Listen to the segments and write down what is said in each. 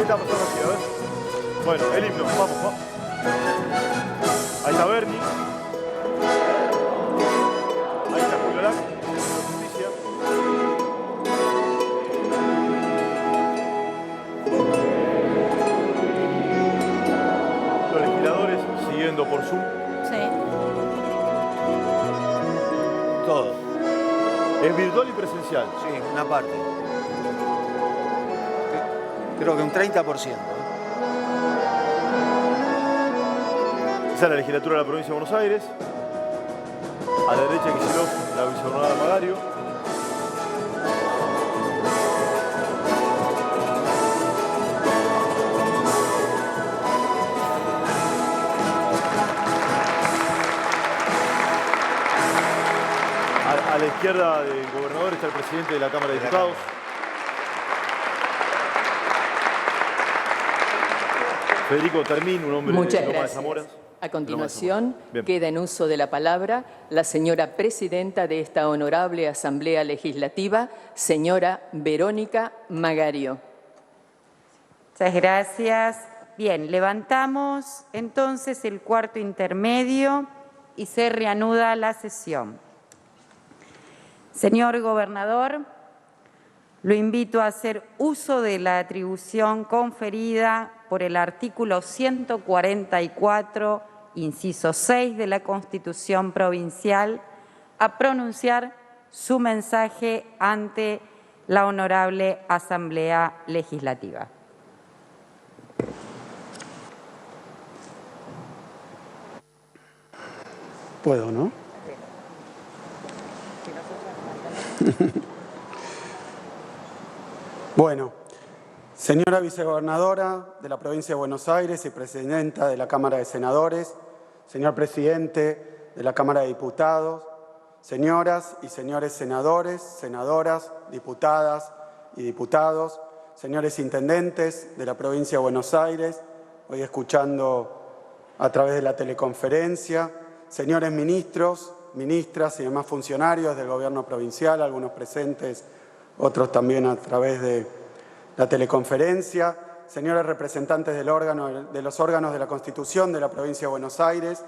está pasando aquí? A ver. Bueno, el himno, vamos, vamos. Ahí está Bernie. Ahí está Julio Lac, ministro de Justicia. Los legisladores siguiendo por Zoom. Sí. Todo. ¿Es virtual y presencial? Sí, una parte. Creo que un 30%. Esa es la legislatura de la provincia de Buenos Aires. A la derecha Kicillof, la vicegobernadora Magario. A la izquierda del gobernador está el presidente de la Cámara de Diputados. Federico Termín, un hombre Muchas de Loma de gracias. Zamora. A continuación, Bien. queda en uso de la palabra la señora presidenta de esta honorable Asamblea Legislativa, señora Verónica Magario. Muchas gracias. Bien, levantamos entonces el cuarto intermedio y se reanuda la sesión. Señor gobernador, lo invito a hacer uso de la atribución conferida por el artículo 144, inciso 6 de la Constitución Provincial, a pronunciar su mensaje ante la honorable Asamblea Legislativa. Puedo, ¿no? Bueno, señora vicegobernadora de la provincia de Buenos Aires y presidenta de la Cámara de Senadores, señor presidente de la Cámara de Diputados, señoras y señores senadores, senadoras, diputadas y diputados, señores intendentes de la provincia de Buenos Aires, hoy escuchando a través de la teleconferencia, señores ministros, ministras y demás funcionarios del gobierno provincial, algunos presentes, otros también a través de la teleconferencia, señores representantes de los órganos de la Constitución de la provincia de Buenos Aires,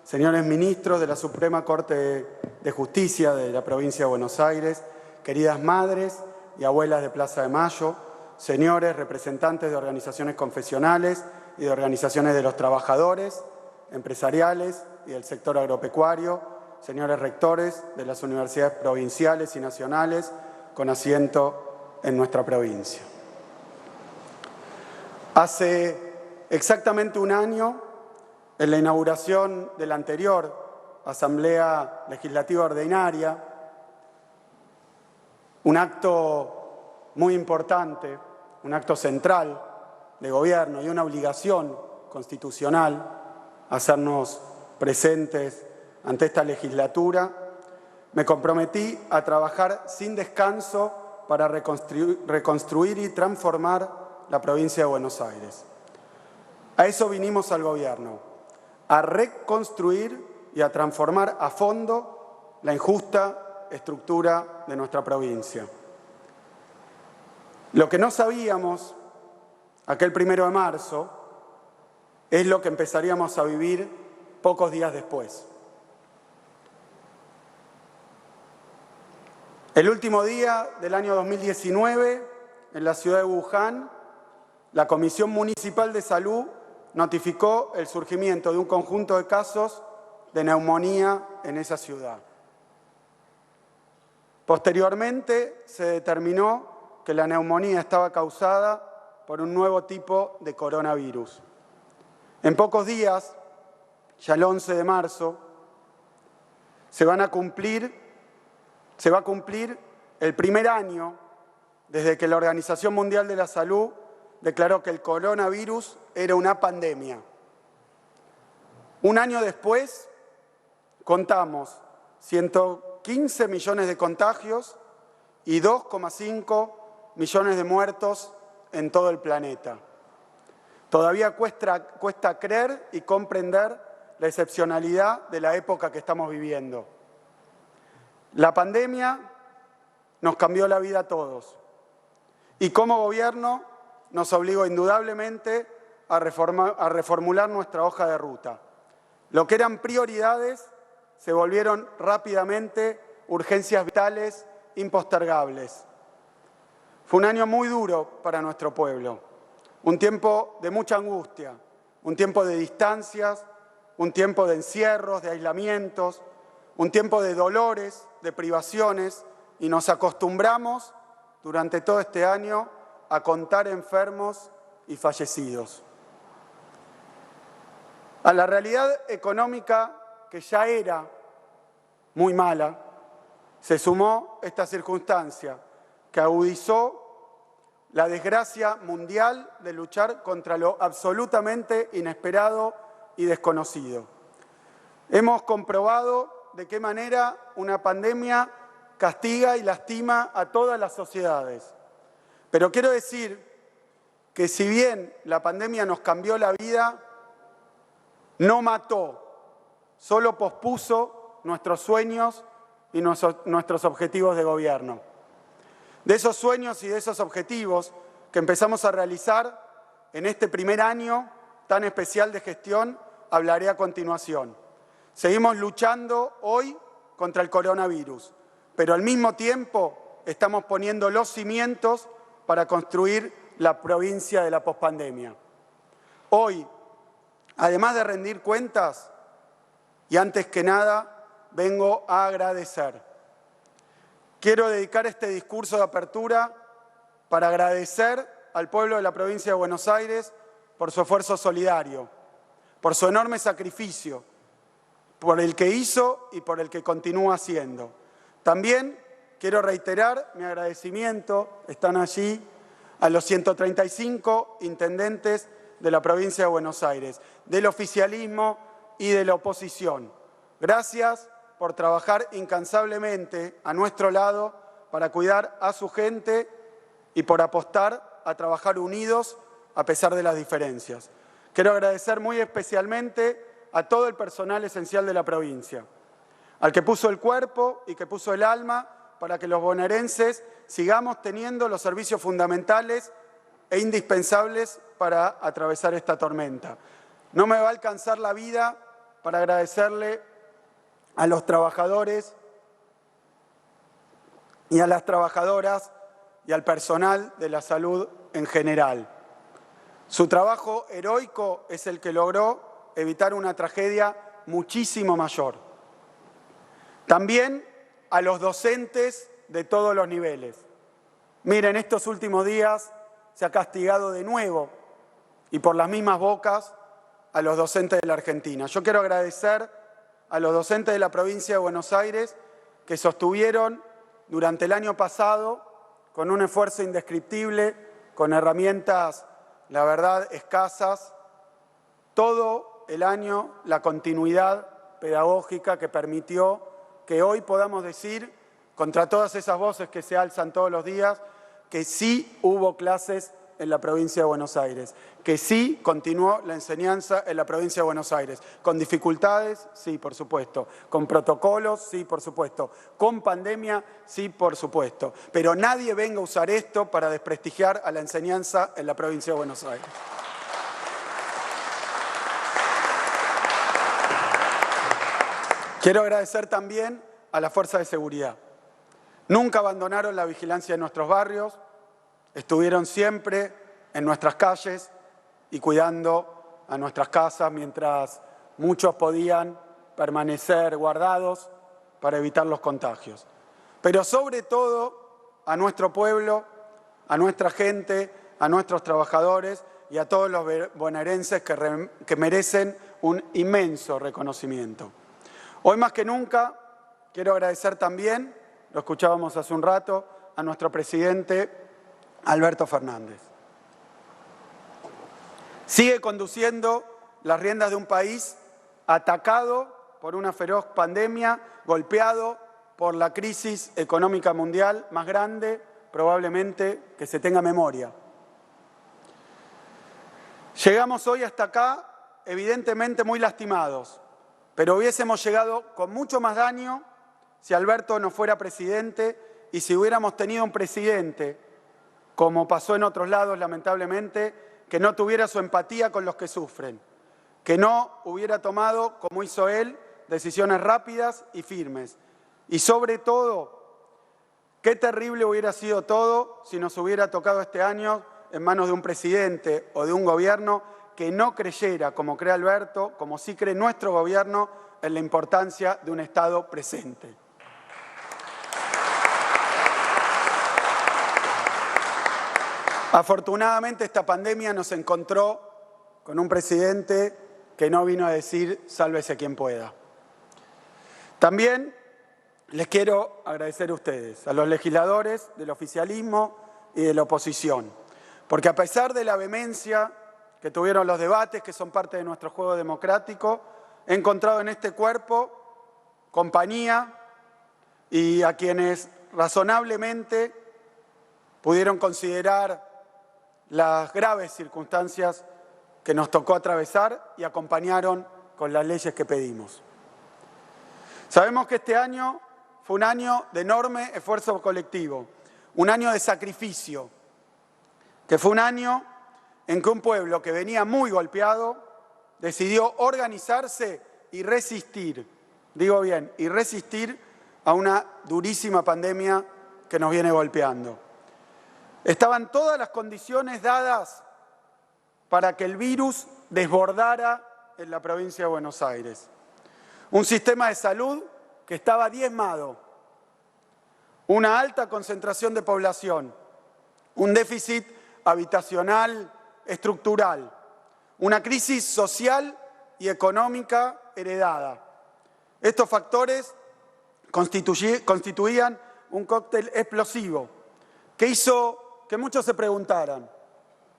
señores ministros de la Suprema Corte de Justicia de la provincia de Buenos Aires, queridas madres y abuelas de Plaza de Mayo, señores representantes de organizaciones confesionales y de organizaciones de los trabajadores, empresariales y del sector agropecuario, señores rectores de las universidades provinciales y nacionales con asiento en nuestra provincia. Hace exactamente un año, en la inauguración de la anterior Asamblea Legislativa Ordinaria, un acto muy importante, un acto central de gobierno y una obligación constitucional, hacernos presentes ante esta legislatura, me comprometí a trabajar sin descanso para reconstruir y transformar la provincia de Buenos Aires. A eso vinimos al gobierno, a reconstruir y a transformar a fondo la injusta estructura de nuestra provincia. Lo que no sabíamos aquel 1 de marzo es lo que empezaríamos a vivir pocos días después. El último día del año 2019, en la ciudad de Wuhan, la Comisión Municipal de Salud notificó el surgimiento de un conjunto de casos de neumonía en esa ciudad. Posteriormente, se determinó que la neumonía estaba causada por un nuevo tipo de coronavirus. En pocos días, ya el 11 de marzo, se va a cumplir el primer año desde que la Organización Mundial de la Salud declaró que el coronavirus era una pandemia. Un año después, contamos 115 millones de contagios y 2,5 millones de muertos en todo el planeta. Todavía cuesta creer y comprender la excepcionalidad de la época que estamos viviendo. La pandemia nos cambió la vida a todos y como gobierno nos obligó indudablemente a reformular nuestra hoja de ruta. Lo que eran prioridades se volvieron rápidamente urgencias vitales impostergables. Fue un año muy duro para nuestro pueblo, un tiempo de mucha angustia, un tiempo de distancias, un tiempo de encierros, de aislamientos, un tiempo de dolores, de privaciones, y nos acostumbramos durante todo este año a contar enfermos y fallecidos. A la realidad económica, que ya era muy mala, se sumó esta circunstancia que agudizó la desgracia mundial de luchar contra lo absolutamente inesperado y desconocido. Hemos comprobado de qué manera una pandemia castiga y lastima a todas las sociedades. Pero quiero decir que si bien la pandemia nos cambió la vida, no mató, solo pospuso nuestros sueños y nuestros objetivos de gobierno. De esos sueños y de esos objetivos que empezamos a realizar en este primer año tan especial de gestión, hablaré a continuación. Seguimos luchando hoy contra el coronavirus, pero al mismo tiempo estamos poniendo los cimientos para construir la provincia de la pospandemia. Hoy, además de rendir cuentas, y antes que nada, vengo a agradecer. Quiero dedicar este discurso de apertura para agradecer al pueblo de la provincia de Buenos Aires por su esfuerzo solidario, por su enorme sacrificio, por el que hizo y por el que continúa haciendo. También quiero reiterar mi agradecimiento, están allí, a los 135 intendentes de la provincia de Buenos Aires, del oficialismo y de la oposición. Gracias por trabajar incansablemente a nuestro lado para cuidar a su gente y por apostar a trabajar unidos a pesar de las diferencias. Quiero agradecer muy especialmente a todo el personal esencial de la provincia, al que puso el cuerpo y que puso el alma para que los bonaerenses sigamos teniendo los servicios fundamentales e indispensables para atravesar esta tormenta. No me va a alcanzar la vida para agradecerle a los trabajadores y a las trabajadoras y al personal de la salud en general. Su trabajo heroico es el que logró evitar una tragedia muchísimo mayor. También a los docentes de todos los niveles. Miren, estos últimos días se ha castigado de nuevo y por las mismas bocas a los docentes de la Argentina. Yo quiero agradecer a los docentes de la provincia de Buenos Aires que sostuvieron durante el año pasado con un esfuerzo indescriptible, con herramientas, la verdad, escasas, todo el año la continuidad pedagógica que permitió que hoy podamos decir, contra todas esas voces que se alzan todos los días, que sí hubo clases en la provincia de Buenos Aires, que sí continuó la enseñanza en la provincia de Buenos Aires. ¿Con dificultades? Sí, por supuesto. ¿Con protocolos? Sí, por supuesto. ¿Con pandemia? Sí, por supuesto. Pero nadie venga a usar esto para desprestigiar a la enseñanza en la provincia de Buenos Aires. Quiero agradecer también a la Fuerza de Seguridad. Nunca abandonaron la vigilancia de nuestros barrios, estuvieron siempre en nuestras calles y cuidando a nuestras casas mientras muchos podían permanecer guardados para evitar los contagios. Pero sobre todo a nuestro pueblo, a nuestra gente, a nuestros trabajadores y a todos los bonaerenses que merecen un inmenso reconocimiento. Hoy más que nunca quiero agradecer también, lo escuchábamos hace un rato, a nuestro presidente Alberto Fernández. Sigue conduciendo las riendas de un país atacado por una feroz pandemia, golpeado por la crisis económica mundial más grande, probablemente, que se tenga memoria. Llegamos hoy hasta acá, evidentemente muy lastimados, pero hubiésemos llegado con mucho más daño si Alberto no fuera presidente y si hubiéramos tenido un presidente como pasó en otros lados, lamentablemente, que no tuviera su empatía con los que sufren, que no hubiera tomado, como hizo él, decisiones rápidas y firmes. Y sobre todo, qué terrible hubiera sido todo si nos hubiera tocado este año en manos de un presidente o de un gobierno que no creyera, como cree Alberto, como sí cree nuestro gobierno, en la importancia de un Estado presente. Afortunadamente, esta pandemia nos encontró con un presidente que no vino a decir sálvese quien pueda. También les quiero agradecer a ustedes, a los legisladores del oficialismo y de la oposición, porque a pesar de la vehemencia que tuvieron los debates, que son parte de nuestro juego democrático, he encontrado en este cuerpo compañía y a quienes razonablemente pudieron considerar las graves circunstancias que nos tocó atravesar y acompañaron con las leyes que pedimos. Sabemos que este año fue un año de enorme esfuerzo colectivo, un año de sacrificio, que fue un año en que un pueblo que venía muy golpeado decidió organizarse y resistir, digo bien, y resistir a una durísima pandemia que nos viene golpeando. Estaban todas las condiciones dadas para que el virus desbordara en la provincia de Buenos Aires. Un sistema de salud que estaba diezmado, una alta concentración de población, un déficit habitacional estructural, una crisis social y económica heredada. Estos factores constituían un cóctel explosivo que hizo que muchos se preguntaran,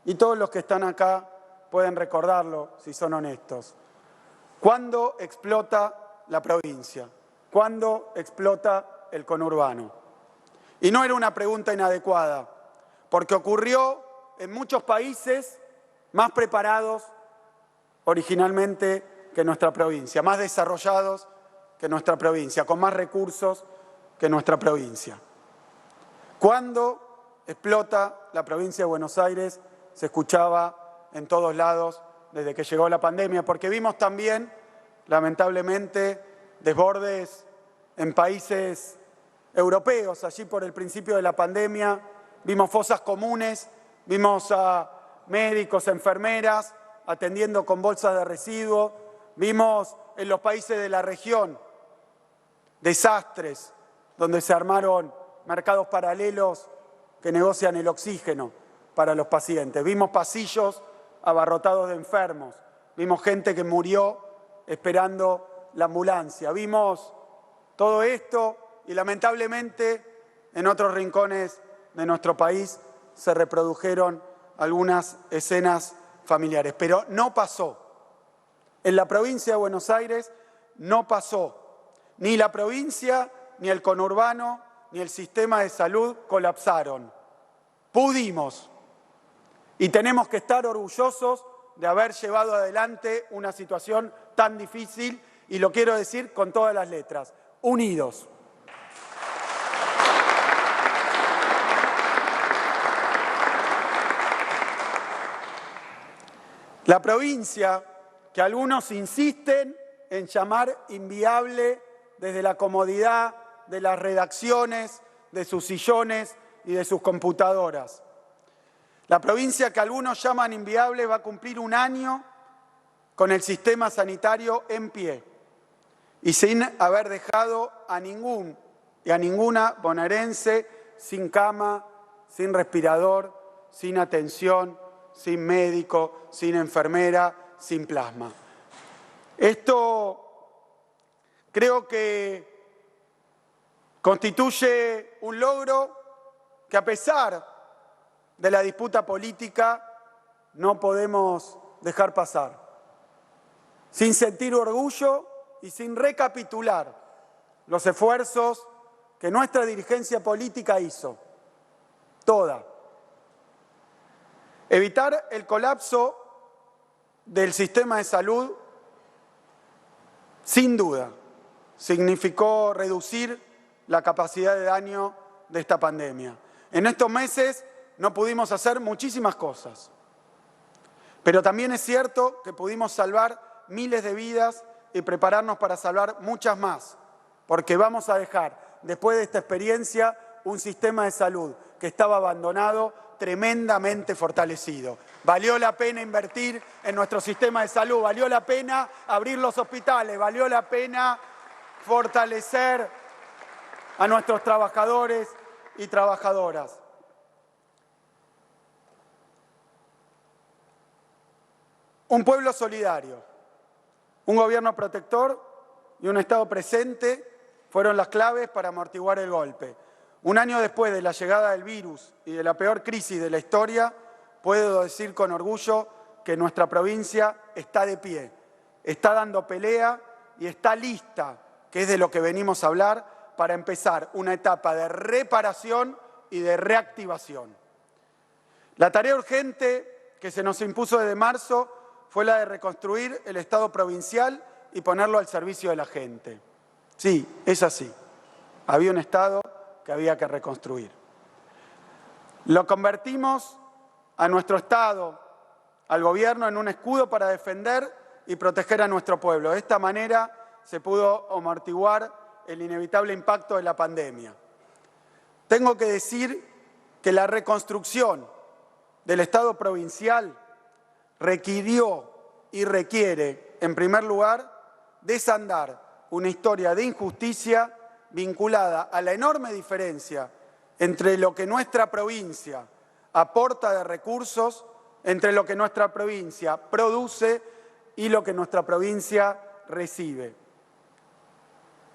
y todos los que están acá pueden recordarlo si son honestos, ¿cuándo explota la provincia? ¿Cuándo explota el conurbano? Y no era una pregunta inadecuada, porque ocurrió en muchos países más preparados originalmente que nuestra provincia, más desarrollados que nuestra provincia, con más recursos que nuestra provincia. ¿Cuándo explota la provincia de Buenos Aires? Se escuchaba en todos lados desde que llegó la pandemia, porque vimos también, lamentablemente, desbordes en países europeos. Allí por el principio de la pandemia vimos fosas comunes, vimos a médicos, enfermeras atendiendo con bolsas de residuos, vimos en los países de la región desastres donde se armaron mercados paralelos que negocian el oxígeno para los pacientes. Vimos pasillos abarrotados de enfermos, vimos gente que murió esperando la ambulancia. Vimos todo esto y lamentablemente en otros rincones de nuestro país se reprodujeron algunas escenas familiares, pero no pasó. En la provincia de Buenos Aires no pasó. Ni la provincia, ni el conurbano, ni el sistema de salud colapsaron. Pudimos y tenemos que estar orgullosos de haber llevado adelante una situación tan difícil, y lo quiero decir con todas las letras, unidos. La provincia, que algunos insisten en llamar inviable desde la comodidad de las redacciones, de sus sillones y de sus computadoras. La provincia que algunos llaman inviable va a cumplir un año con el sistema sanitario en pie y sin haber dejado a ningún y a ninguna bonaerense sin cama, sin respirador, sin atención, sin médico, sin enfermera, sin plasma. Esto creo que constituye un logro que, a pesar de la disputa política, no podemos dejar pasar, sin sentir orgullo y sin recapitular los esfuerzos que nuestra dirigencia política hizo, toda. Evitar el colapso del sistema de salud, sin duda, significó reducir la capacidad de daño de esta pandemia. En estos meses no pudimos hacer muchísimas cosas. Pero también es cierto que pudimos salvar miles de vidas y prepararnos para salvar muchas más, porque vamos a dejar, después de esta experiencia, un sistema de salud que estaba abandonado, tremendamente fortalecido. Valió la pena invertir en nuestro sistema de salud, valió la pena abrir los hospitales, valió la pena fortalecer a nuestros trabajadores y trabajadoras. Un pueblo solidario, un gobierno protector y un Estado presente fueron las claves para amortiguar el golpe. Un año después de la llegada del virus y de la peor crisis de la historia, puedo decir con orgullo que nuestra provincia está de pie, está dando pelea y está lista, que es de lo que venimos a hablar, para empezar una etapa de reparación y de reactivación. La tarea urgente que se nos impuso desde marzo fue la de reconstruir el Estado provincial y ponerlo al servicio de la gente. Sí, es así. Había un Estado que había que reconstruir. Lo convertimos a nuestro Estado, al gobierno, en un escudo para defender y proteger a nuestro pueblo. De esta manera se pudo amortiguar el inevitable impacto de la pandemia. Tengo que decir que la reconstrucción del Estado provincial requirió y requiere, en primer lugar, desandar una historia de injusticia vinculada a la enorme diferencia entre lo que nuestra provincia aporta de recursos, entre lo que nuestra provincia produce y lo que nuestra provincia recibe.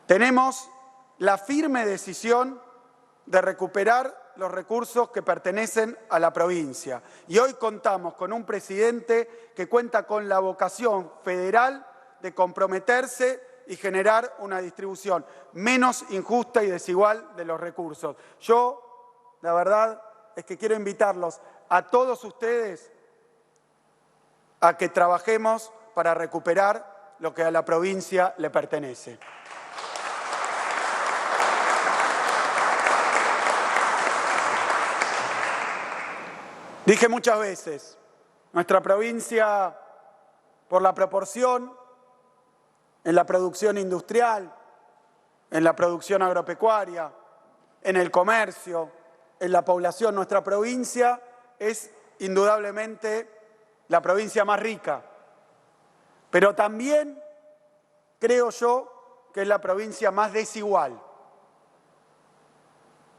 Tenemos la firme decisión de recuperar los recursos que pertenecen a la provincia. Y hoy contamos con un presidente que cuenta con la vocación federal de comprometerse y generar una distribución menos injusta y desigual de los recursos. Yo, la verdad, es que quiero invitarlos a todos ustedes a que trabajemos para recuperar lo que a la provincia le pertenece. Dije muchas veces, nuestra provincia, por la proporción en la producción industrial, en la producción agropecuaria, en el comercio, en la población, nuestra provincia es indudablemente la provincia más rica. Pero también creo yo que es la provincia más desigual.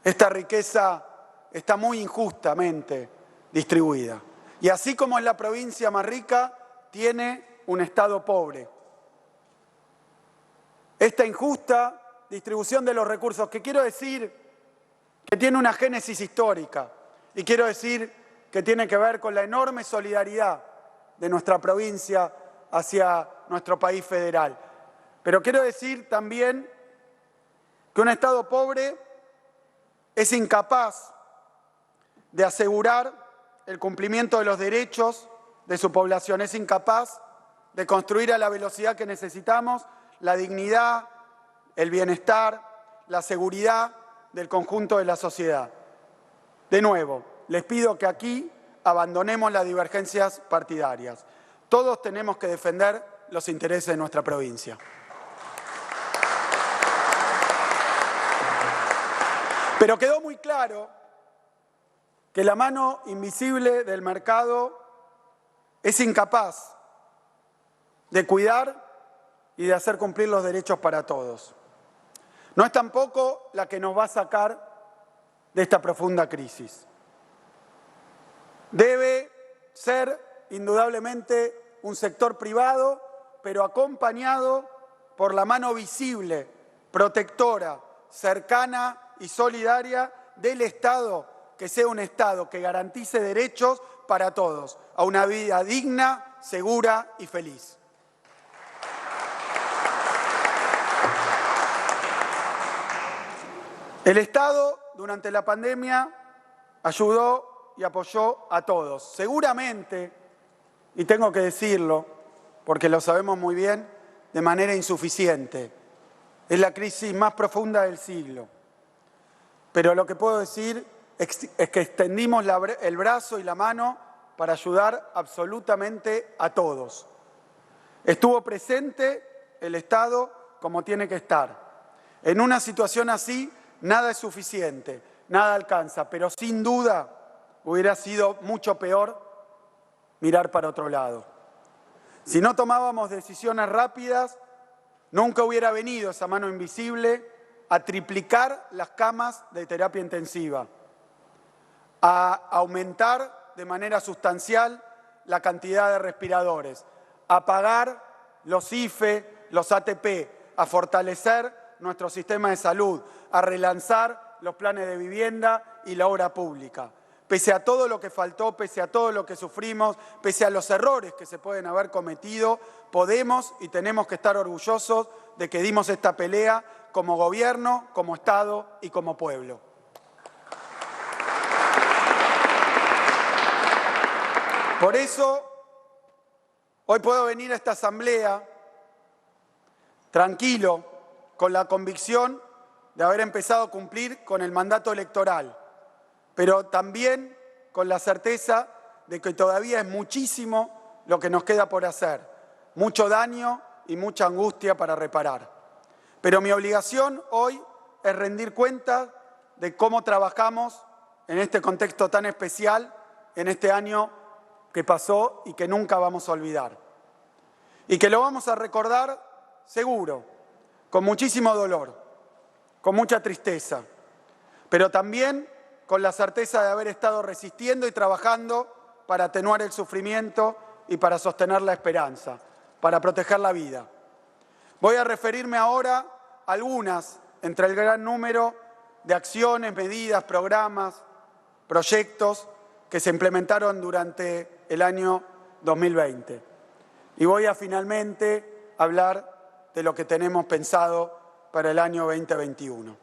Esta riqueza está muy injustamente distribuida. Y así como es la provincia más rica, tiene un Estado pobre. Esta injusta distribución de los recursos, que quiero decir que tiene una génesis histórica y quiero decir que tiene que ver con la enorme solidaridad de nuestra provincia hacia nuestro país federal. Pero quiero decir también que un Estado pobre es incapaz de asegurar el cumplimiento de los derechos de su población, es incapaz de construir a la velocidad que necesitamos la dignidad, el bienestar, la seguridad del conjunto de la sociedad. De nuevo, les pido que aquí abandonemos las divergencias partidarias. Todos tenemos que defender los intereses de nuestra provincia. Pero quedó muy claro que la mano invisible del mercado es incapaz de cuidar y de hacer cumplir los derechos para todos. No es tampoco la que nos va a sacar de esta profunda crisis. Debe ser indudablemente un sector privado, pero acompañado por la mano visible, protectora, cercana y solidaria del Estado, que sea un Estado que garantice derechos para todos, a una vida digna, segura y feliz. El Estado, durante la pandemia, ayudó y apoyó a todos. Seguramente, y tengo que decirlo, porque lo sabemos muy bien, de manera insuficiente. Es la crisis más profunda del siglo. Pero lo que puedo decir es que extendimos el brazo y la mano para ayudar absolutamente a todos. Estuvo presente el Estado como tiene que estar. En una situación así, nada es suficiente, nada alcanza, pero sin duda hubiera sido mucho peor mirar para otro lado. Si no tomábamos decisiones rápidas, nunca hubiera venido esa mano invisible a triplicar las camas de terapia intensiva, a aumentar de manera sustancial la cantidad de respiradores, a pagar los IFE, los ATP, a fortalecer nuestro sistema de salud, a relanzar los planes de vivienda y la obra pública. Pese a todo lo que faltó, pese a todo lo que sufrimos, pese a los errores que se pueden haber cometido, podemos y tenemos que estar orgullosos de que dimos esta pelea como gobierno, como Estado y como pueblo. Por eso, hoy puedo venir a esta asamblea tranquilo, con la convicción de haber empezado a cumplir con el mandato electoral, pero también con la certeza de que todavía es muchísimo lo que nos queda por hacer, mucho daño y mucha angustia para reparar. Pero mi obligación hoy es rendir cuenta de cómo trabajamos en este contexto tan especial, en este año que pasó y que nunca vamos a olvidar. Y que lo vamos a recordar seguro, con muchísimo dolor, con mucha tristeza, pero también con la certeza de haber estado resistiendo y trabajando para atenuar el sufrimiento y para sostener la esperanza, para proteger la vida. Voy a referirme ahora a algunas, entre el gran número de acciones, medidas, programas, proyectos que se implementaron durante el año 2020. Y voy a finalmente hablar de lo que tenemos pensado para el año 2021.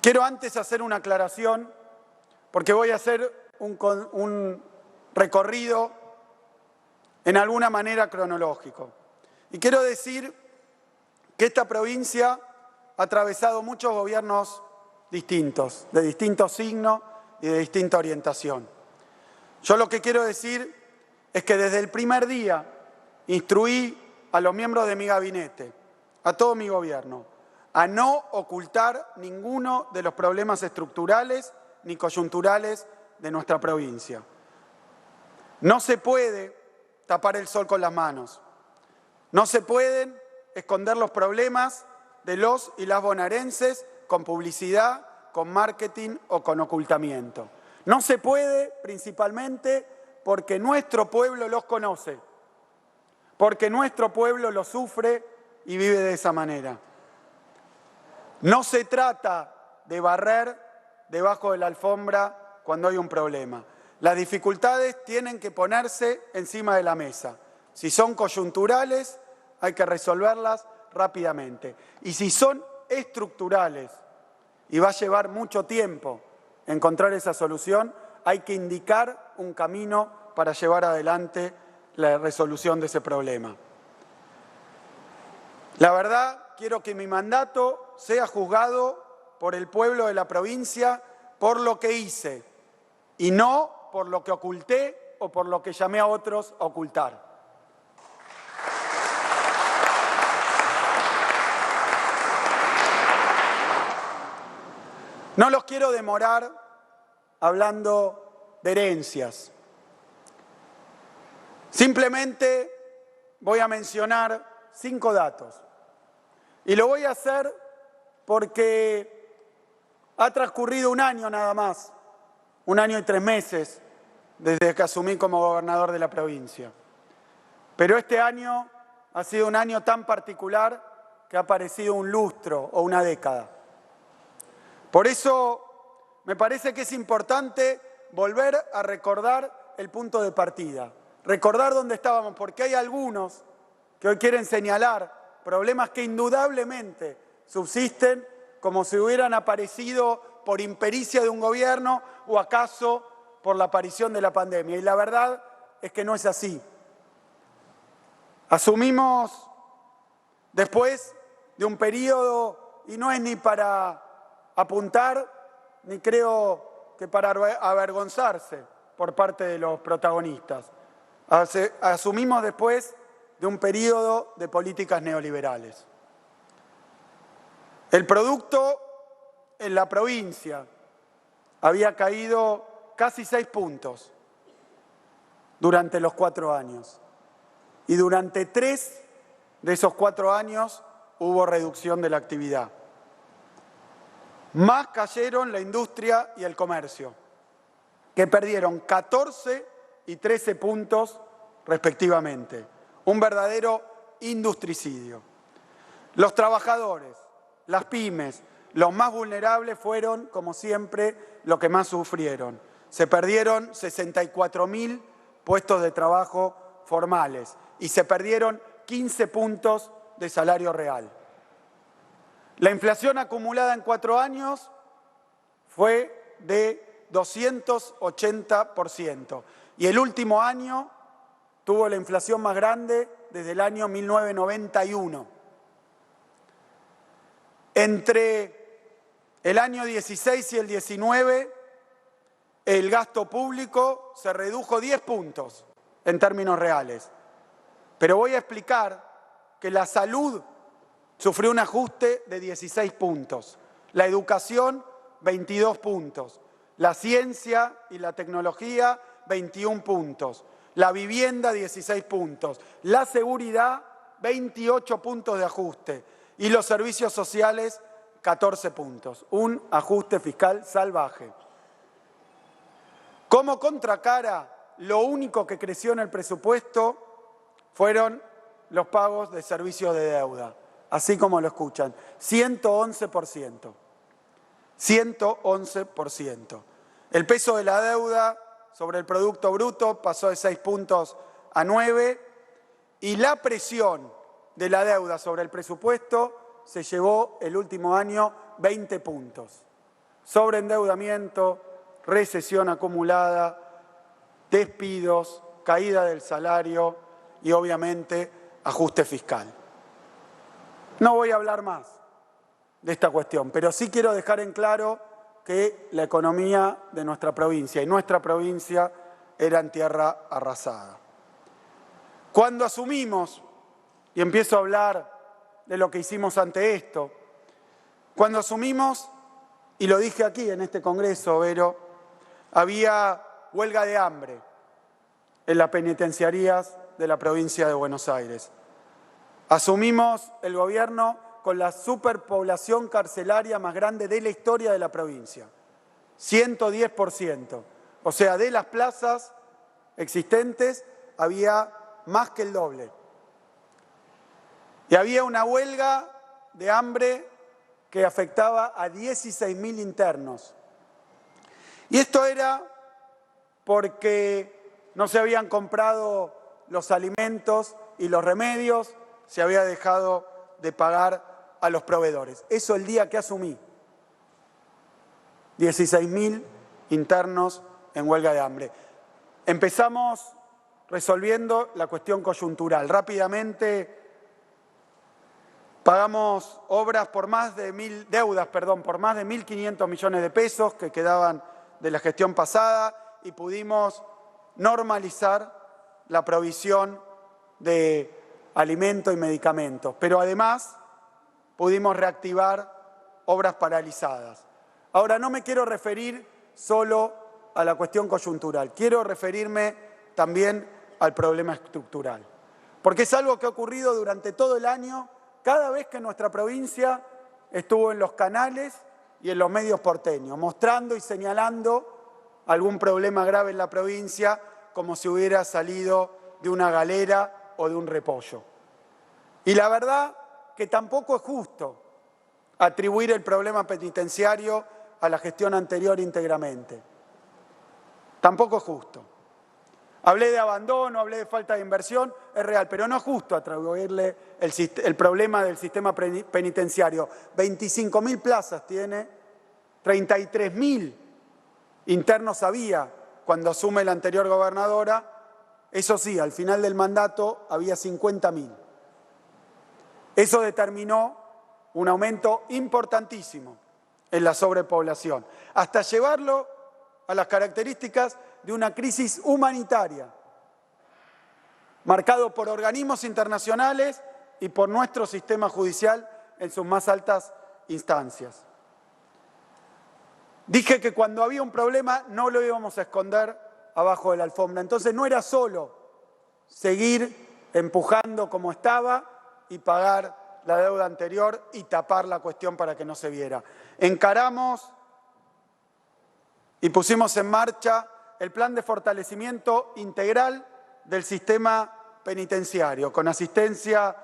Quiero antes hacer una aclaración, porque voy a hacer un recorrido en alguna manera cronológico. Y quiero decir que esta provincia ha atravesado muchos gobiernos distintos, de distintos signos y de distinta orientación. Yo lo que quiero decir es que desde el primer día instruí a los miembros de mi gabinete, a todo mi gobierno, a no ocultar ninguno de los problemas estructurales ni coyunturales de nuestra provincia. No se puede tapar el sol con las manos. No se pueden esconder los problemas de los y las bonaerenses con publicidad, con marketing o con ocultamiento. No se puede principalmente porque nuestro pueblo los conoce, porque nuestro pueblo los sufre y vive de esa manera. No se trata de barrer debajo de la alfombra cuando hay un problema. Las dificultades tienen que ponerse encima de la mesa. Si son coyunturales, hay que resolverlas rápidamente. Y si son estructurales, y va a llevar mucho tiempo encontrar esa solución, hay que indicar un camino para llevar adelante la resolución de ese problema. La verdad, quiero que mi mandato sea juzgado por el pueblo de la provincia por lo que hice y no por lo que oculté o por lo que llamé a otros a ocultar. No los quiero demorar hablando de herencias. Simplemente voy a mencionar 5 datos. Y lo voy a hacer porque ha transcurrido un año nada más, 1 año y 3 meses desde que asumí como gobernador de la provincia. Pero este año ha sido un año tan particular que ha parecido un lustro o una década. Por eso me parece que es importante volver a recordar el punto de partida, recordar dónde estábamos, porque hay algunos que hoy quieren señalar problemas que indudablemente subsisten como si hubieran aparecido por impericia de un gobierno o acaso por la aparición de la pandemia. Y la verdad es que no es así. Asumimos después de un periodo, y no es ni para apuntar ni creo que para avergonzarse por parte de los protagonistas. Asumimos después de un periodo de políticas neoliberales. El producto en la provincia había caído casi 6 puntos durante los 4 años. Y durante 3 de esos 4 años hubo reducción de la actividad. Más cayeron la industria y el comercio, que perdieron 14 y 13 puntos respectivamente. Un verdadero industricidio. Los trabajadores, las pymes, los más vulnerables fueron, como siempre, los que más sufrieron. Se perdieron 64.000 puestos de trabajo formales y se perdieron 15 puntos de salario real. La inflación acumulada en 4 años fue de 280% y el último año tuvo la inflación más grande desde el año 1991. Entre el año 16 y el 19, el gasto público se redujo 10 puntos en términos reales. Pero voy a explicar que la salud sufrió un ajuste de 16 puntos, la educación 22 puntos, la ciencia y la tecnología 21 puntos, la vivienda 16 puntos, la seguridad 28 puntos de ajuste y los servicios sociales 14 puntos. Un ajuste fiscal salvaje. Como contracara, lo único que creció en el presupuesto fueron los pagos de servicios de deuda, así como lo escuchan, 111%. 111%. El peso de la deuda sobre el Producto Bruto pasó de 6 puntos a 9 y la presión de la deuda sobre el presupuesto se llevó el último año 20 puntos. Sobreendeudamiento, recesión acumulada, despidos, caída del salario y obviamente ajuste fiscal. No voy a hablar más de esta cuestión, pero sí quiero dejar en claro que la economía de nuestra provincia y nuestra provincia era en tierra arrasada. Cuando asumimos, y empiezo a hablar de lo que hicimos ante esto, cuando asumimos, y lo dije aquí en este congreso, Vero, había huelga de hambre en las penitenciarías de la provincia de Buenos Aires. Asumimos el gobierno con la superpoblación carcelaria más grande de la historia de la provincia, 110%. O sea, de las plazas existentes había más que el doble. Y había una huelga de hambre que afectaba a 16.000 internos. Y esto era porque no se habían comprado los alimentos y los remedios, se había dejado de pagar a los proveedores. Eso el día que asumí. 16.000 internos en huelga de hambre. Empezamos resolviendo la cuestión coyuntural. Rápidamente pagamos obras por más de por más de 1.500 millones de pesos que quedaban de la gestión pasada y pudimos normalizar la provisión de alimentos y medicamentos. Pero además pudimos reactivar obras paralizadas. Ahora, no me quiero referir solo a la cuestión coyuntural, quiero referirme también al problema estructural, porque es algo que ha ocurrido durante todo el año, cada vez que nuestra provincia estuvo en los canales y en los medios porteños, mostrando y señalando algún problema grave en la provincia, como si hubiera salido de una galera o de un repollo. Y la verdad que tampoco es justo atribuir el problema penitenciario a la gestión anterior íntegramente. Tampoco es justo. Hablé de abandono, hablé de falta de inversión, es real, pero no es justo atribuirle el problema del sistema penitenciario. 25.000 plazas tiene, 33.000 internos había cuando asume la anterior gobernadora. Eso sí, al final del mandato había 50.000. Eso determinó un aumento importantísimo en la sobrepoblación, hasta llevarlo a las características de una crisis humanitaria, marcado por organismos internacionales y por nuestro sistema judicial en sus más altas instancias. Dije que cuando había un problema no lo íbamos a esconder abajo de la alfombra. Entonces no era solo seguir empujando como estaba y pagar la deuda anterior y tapar la cuestión para que no se viera. Encaramos y pusimos en marcha el plan de fortalecimiento integral del sistema penitenciario, con asistencia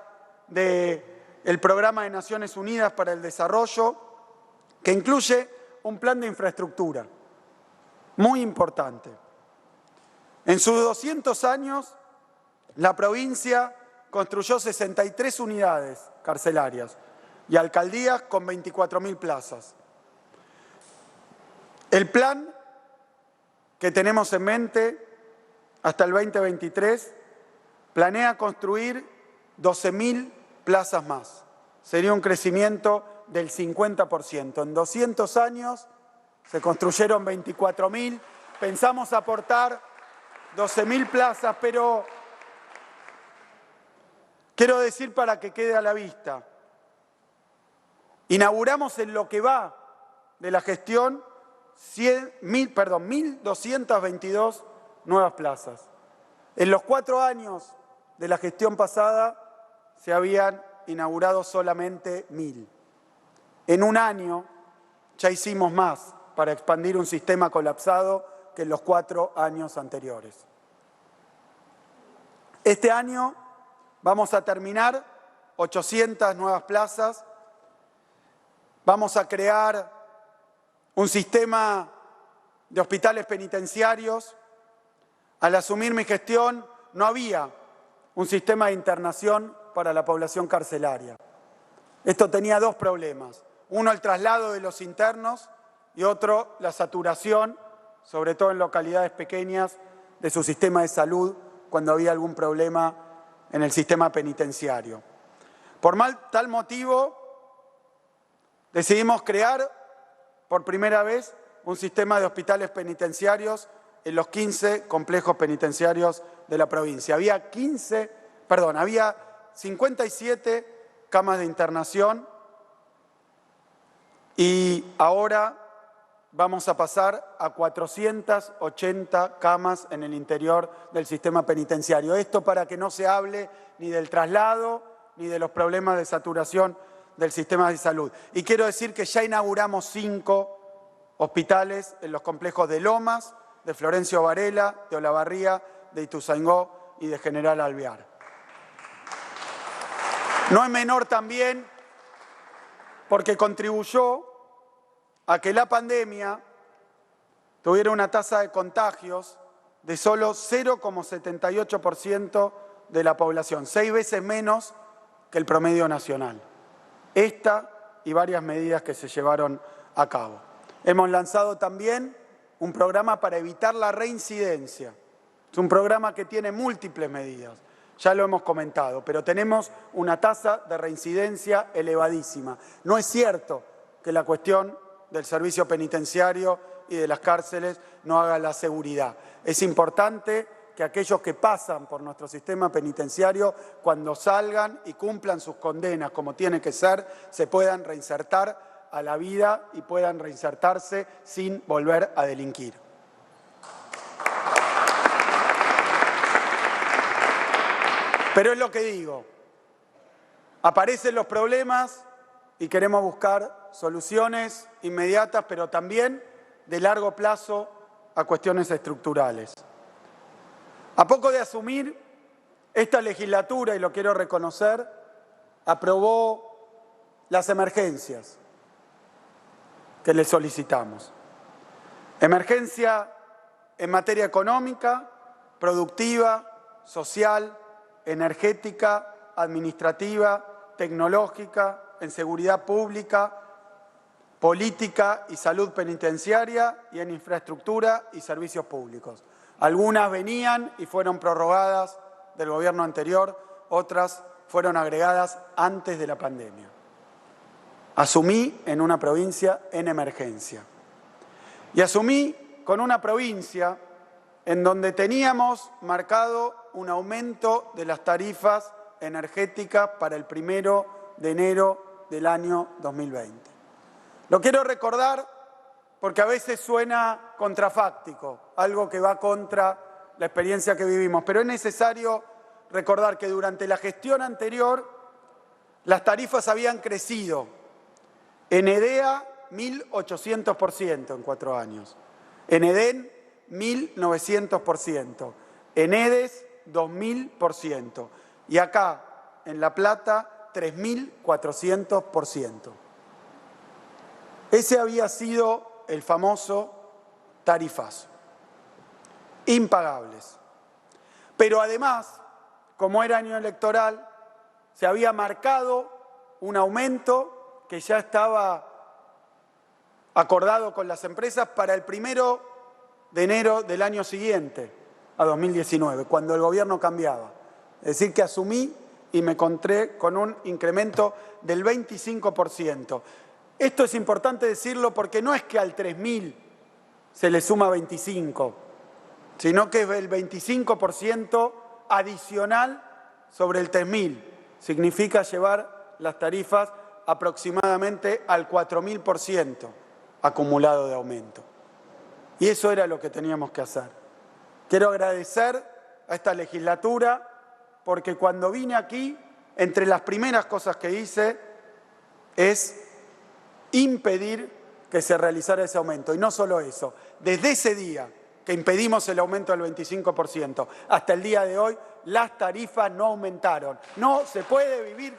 del Programa de Naciones Unidas para el Desarrollo, que incluye un plan de infraestructura muy importante. En sus 200 años, la provincia construyó 63 unidades carcelarias y alcaldías con 24.000 plazas. El plan que tenemos en mente hasta el 2023 planea construir 12.000 plazas más. Sería un crecimiento del 50%. En 200 años se construyeron 24.000. Pensamos aportar 12.000 plazas, pero quiero decir para que quede a la vista. Inauguramos en lo que va de la gestión 1.222 nuevas plazas. En los 4 años de la gestión pasada se habían inaugurado solamente 1.000. En un año ya hicimos más para expandir un sistema colapsado que en los 4 años anteriores. Este año vamos a terminar 800 nuevas plazas, vamos a crear un sistema de hospitales penitenciarios. Al asumir mi gestión no había un sistema de internación para la población carcelaria. Esto tenía 2 problemas. Uno, el traslado de los internos y otro, la saturación, sobre todo en localidades pequeñas, de su sistema de salud cuando había algún problema en el sistema penitenciario. Por tal motivo, decidimos crear por primera vez un sistema de hospitales penitenciarios en los 15 complejos penitenciarios de la provincia. Había 57 camas de internación y ahora vamos a pasar a 480 camas en el interior del sistema penitenciario. Esto para que no se hable ni del traslado ni de los problemas de saturación del sistema de salud. Y quiero decir que ya inauguramos 5 hospitales en los complejos de Lomas, de Florencio Varela, de Olavarría, de Ituzaingó y de General Alvear. No es menor también porque contribuyó a que la pandemia tuviera una tasa de contagios de solo 0,78% de la población, 6 veces menos que el promedio nacional. Esta y varias medidas que se llevaron a cabo. Hemos lanzado también un programa para evitar la reincidencia. Es un programa que tiene múltiples medidas, ya lo hemos comentado, pero tenemos una tasa de reincidencia elevadísima. No es cierto que la cuestión del servicio penitenciario y de las cárceles no haga la seguridad. Es importante que aquellos que pasan por nuestro sistema penitenciario, cuando salgan y cumplan sus condenas como tiene que ser, se puedan reinsertar a la vida y puedan reinsertarse sin volver a delinquir. Pero es lo que digo, aparecen los problemas y queremos buscar soluciones inmediatas, pero también de largo plazo a cuestiones estructurales. A poco de asumir, esta legislatura, y lo quiero reconocer, aprobó las emergencias que le solicitamos. Emergencia en materia económica, productiva, social, energética, administrativa, tecnológica, en seguridad pública, política y salud penitenciaria y en infraestructura y servicios públicos. Algunas venían y fueron prorrogadas del gobierno anterior, otras fueron agregadas antes de la pandemia. Asumí en una provincia en emergencia. Y asumí con una provincia en donde teníamos marcado un aumento de las tarifas energéticas para el 1 de enero del año 2020. Lo quiero recordar porque a veces suena contrafáctico, algo que va contra la experiencia que vivimos, pero es necesario recordar que durante la gestión anterior las tarifas habían crecido en EDEA 1.800% en 4 años, en EDEN 1.900%, en EDES 2.000% y acá en La Plata 3.400%. Ese había sido el famoso tarifazo. Impagables. Pero además, como era año electoral, se había marcado un aumento que ya estaba acordado con las empresas para el 1 de enero del año siguiente, a 2019, cuando el gobierno cambiaba. Es decir, que asumí y me encontré con un incremento del 25%. Esto es importante decirlo porque no es que al 3.000 se le suma 25, sino que es el 25% adicional sobre el 3.000. Significa llevar las tarifas aproximadamente al 4.000% acumulado de aumento. Y eso era lo que teníamos que hacer. Quiero agradecer a esta legislatura porque cuando vine aquí, entre las primeras cosas que hice es impedir que se realizara ese aumento. Y no solo eso, desde ese día que impedimos el aumento del 25%, hasta el día de hoy, las tarifas no aumentaron. No se puede vivir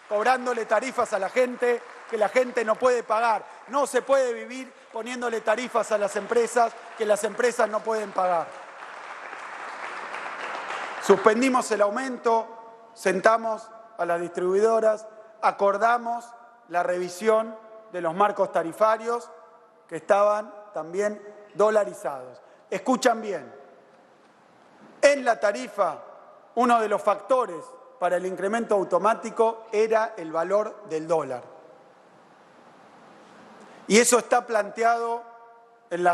cobrándole tarifas a la gente que la gente no puede pagar. No se puede vivir poniéndole tarifas a las empresas que las empresas no pueden pagar. Suspendimos el aumento, sentamos a las distribuidoras, acordamos la revisión de los marcos tarifarios que estaban también dolarizados. Escuchan bien, en la tarifa uno de los factores para el incremento automático era el valor del dólar. Y eso está planteado en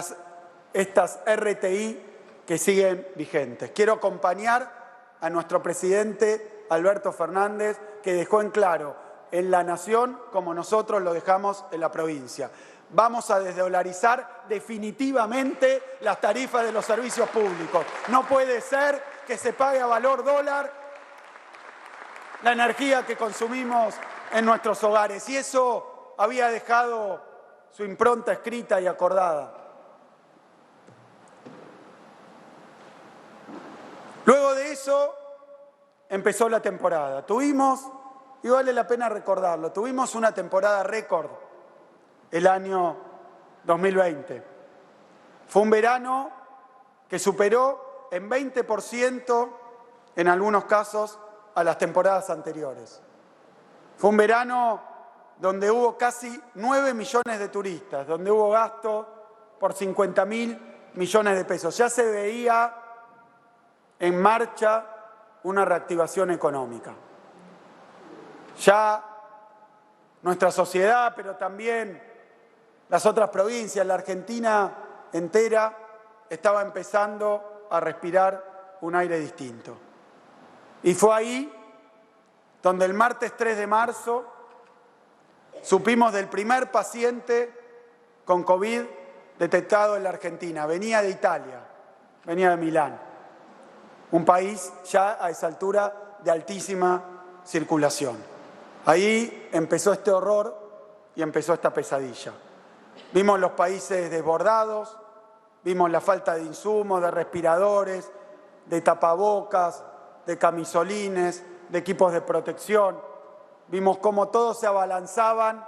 estas RTI que siguen vigentes. Quiero acompañar a nuestro presidente Alberto Fernández, que dejó en claro en la Nación como nosotros lo dejamos en la provincia. Vamos a desdolarizar definitivamente las tarifas de los servicios públicos. No puede ser que se pague a valor dólar la energía que consumimos en nuestros hogares. Y eso había dejado su impronta escrita y acordada. Luego de eso empezó la temporada. Tuvimos, y vale la pena recordarlo, tuvimos una temporada récord el año 2020. Fue un verano que superó en 20% en algunos casos a las temporadas anteriores. Fue un verano donde hubo casi 9 millones de turistas, donde hubo gasto por 50.000 millones de pesos. Ya se veía en marcha una reactivación económica. Ya nuestra sociedad, pero también las otras provincias, la Argentina entera, estaba empezando a respirar un aire distinto. Y fue ahí donde el martes 3 de marzo supimos del primer paciente con COVID detectado en la Argentina. Venía de Italia, venía de Milán, un país ya a esa altura de altísima circulación. Ahí empezó este horror y empezó esta pesadilla. Vimos los países desbordados, vimos la falta de insumos, de respiradores, de tapabocas, de camisolines, de equipos de protección. Vimos cómo todos se abalanzaban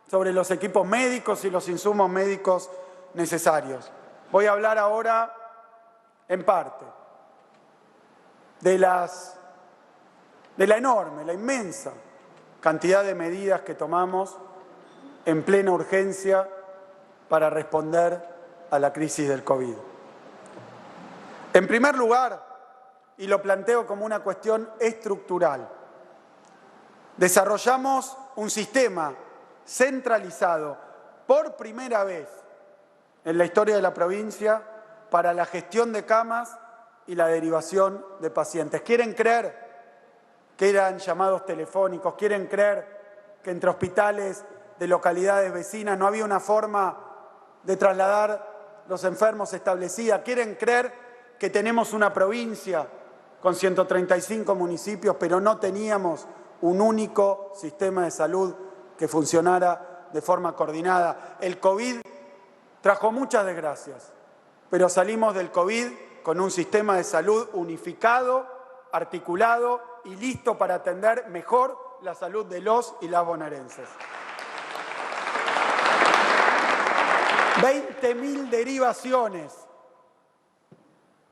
sobre los equipos médicos y los insumos médicos necesarios. Voy a hablar ahora, en parte, de la enorme, la inmensa cantidad de medidas que tomamos en plena urgencia para responder a la crisis del COVID. En primer lugar, y lo planteo como una cuestión estructural, desarrollamos un sistema centralizado por primera vez en la historia de la provincia para la gestión de camas y la derivación de pacientes. ¿Quieren creer que eran llamados telefónicos? ¿Quieren creer que entre hospitales de localidades vecinas no había una forma de trasladar los enfermos establecida? ¿Quieren creer que tenemos una provincia con 135 municipios, pero no teníamos un único sistema de salud que funcionara de forma coordinada? El COVID trajo muchas desgracias, pero salimos del COVID con un sistema de salud unificado, articulado y listo para atender mejor la salud de los y las bonaerenses. 20.000 derivaciones.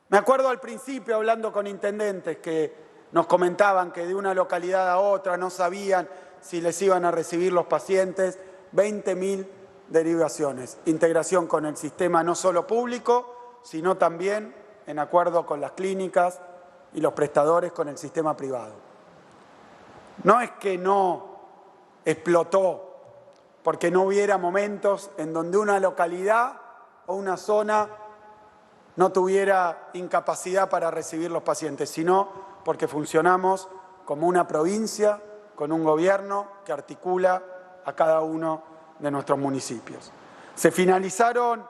Me acuerdo al principio hablando con intendentes que nos comentaban que de una localidad a otra no sabían si les iban a recibir los pacientes. 20.000 derivaciones. Integración con el sistema no solo público, sino también en acuerdo con las clínicas y los prestadores con el sistema privado. No es que no explotó porque no hubiera momentos en donde una localidad o una zona no tuviera incapacidad para recibir los pacientes, sino porque funcionamos como una provincia, con un gobierno que articula a cada uno de nuestros municipios. Se finalizaron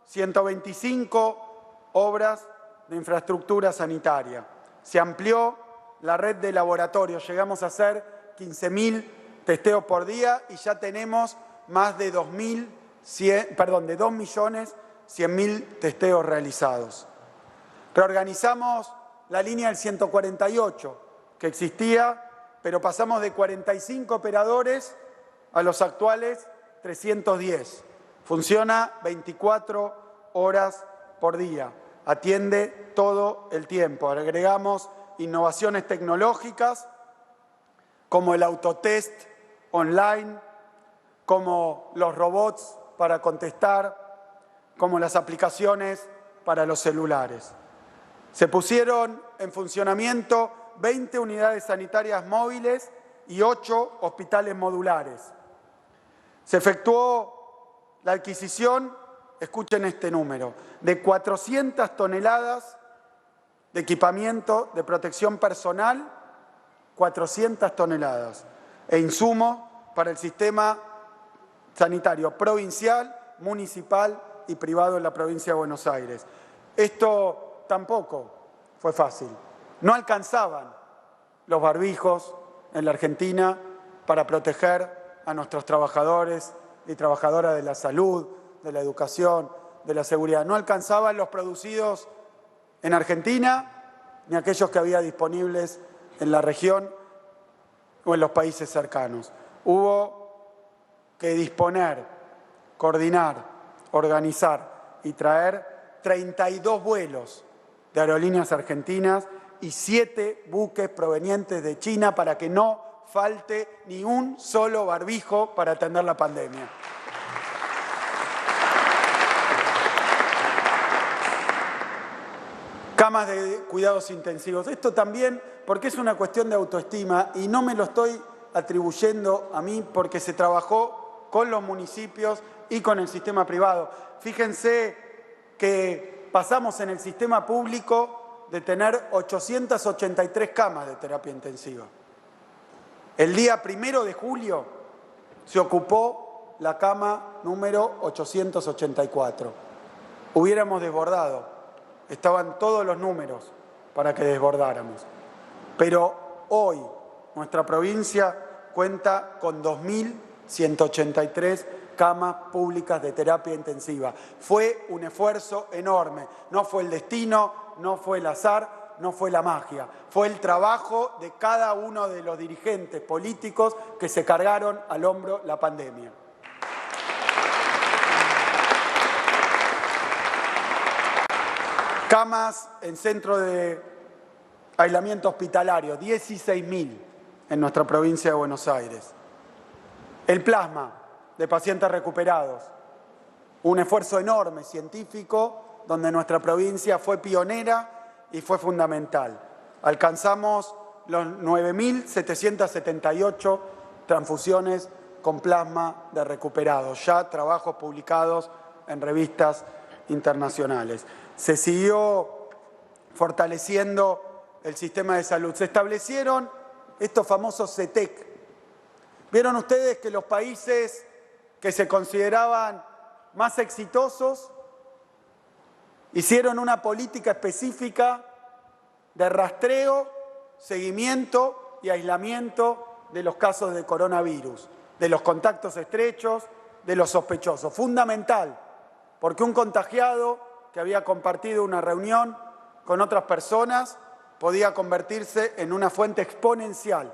125 obras de infraestructura sanitaria. Se amplió la red de laboratorios. Llegamos a hacer 15.000 testeos por día y ya tenemos más de 2.100.000 testeos realizados. Reorganizamos la línea del 148 que existía, pero pasamos de 45 operadores a los actuales 310. Funciona 24 horas por día. Atiende todo el tiempo. Agregamos innovaciones tecnológicas como el autotest online, como los robots para contestar, como las aplicaciones para los celulares. Se pusieron en funcionamiento 20 unidades sanitarias móviles y 8 hospitales modulares. Se efectuó la adquisición, escuchen este número, de 400 toneladas de equipamiento de protección personal, 400 toneladas, e insumos para el sistema sanitario provincial, municipal y privado en la provincia de Buenos Aires. Esto tampoco fue fácil. No alcanzaban los barbijos en la Argentina para proteger a nuestros trabajadores y trabajadoras de la salud, de la educación, de la seguridad. No alcanzaban los producidos en Argentina ni aquellos que había disponibles en la región o en los países cercanos. Hubo que disponer, coordinar, organizar y traer 32 vuelos de aerolíneas argentinas y 7 buques provenientes de China para que no falte ni un solo barbijo para atender la pandemia. Camas de cuidados intensivos. Esto también porque es una cuestión de autoestima y no me lo estoy atribuyendo a mí porque se trabajó con los municipios y con el sistema privado. Fíjense que pasamos en el sistema público de tener 883 camas de terapia intensiva. El día 1 de julio se ocupó la cama número 884. Hubiéramos desbordado, estaban todos los números para que desbordáramos. Pero hoy nuestra provincia cuenta con 2.183 camas públicas de terapia intensiva. Fue un esfuerzo enorme, no fue el destino, no fue el azar, no fue la magia, fue el trabajo de cada uno de los dirigentes políticos que se cargaron al hombro la pandemia. Camas en centro de aislamiento hospitalario, 16.000 en nuestra provincia de Buenos Aires. El plasma de pacientes recuperados, un esfuerzo enorme científico donde nuestra provincia fue pionera y fue fundamental. Alcanzamos los 9.778 transfusiones con plasma de recuperados, ya trabajos publicados en revistas internacionales. Se siguió fortaleciendo el sistema de salud. Se establecieron estos famosos CETEC. ¿Vieron ustedes que los países que se consideraban más exitosos hicieron una política específica de rastreo, seguimiento y aislamiento de los casos de coronavirus, de los contactos estrechos, de los sospechosos? Fundamental, porque un contagiado que había compartido una reunión con otras personas podía convertirse en una fuente exponencial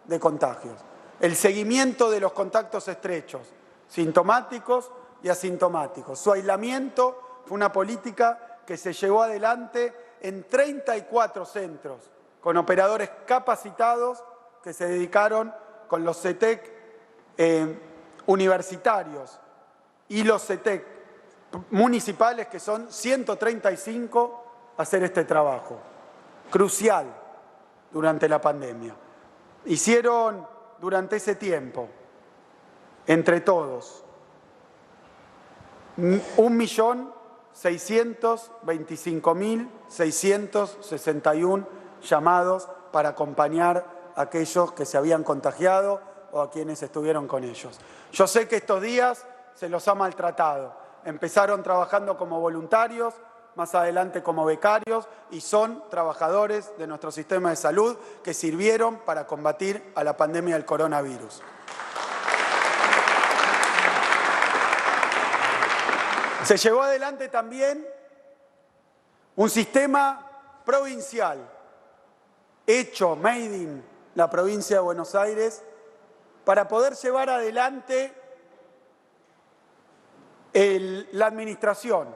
de contagios. El seguimiento de los contactos estrechos, sintomáticos y asintomáticos. Su aislamiento fue una política que se llevó adelante en 34 centros, con operadores capacitados que se dedicaron con los CETEC universitarios y los CETEC municipales, que son 135, a hacer este trabajo crucial durante la pandemia. Hicieron durante ese tiempo, entre todos, 1.625.661 llamados para acompañar a aquellos que se habían contagiado o a quienes estuvieron con ellos. Yo sé que estos días se los ha maltratado. Empezaron trabajando como voluntarios, más adelante como becarios, y son trabajadores de nuestro sistema de salud que sirvieron para combatir a la pandemia del coronavirus. Se llevó adelante también un sistema provincial, hecho, made in la provincia de Buenos Aires, para poder llevar adelante la administración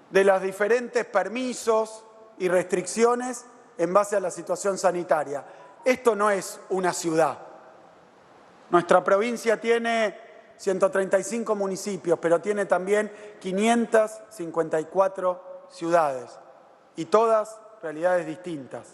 de los diferentes permisos y restricciones en base a la situación sanitaria. Esto no es una ciudad. Nuestra provincia tiene 135 municipios, pero tiene también 554 ciudades y todas realidades distintas.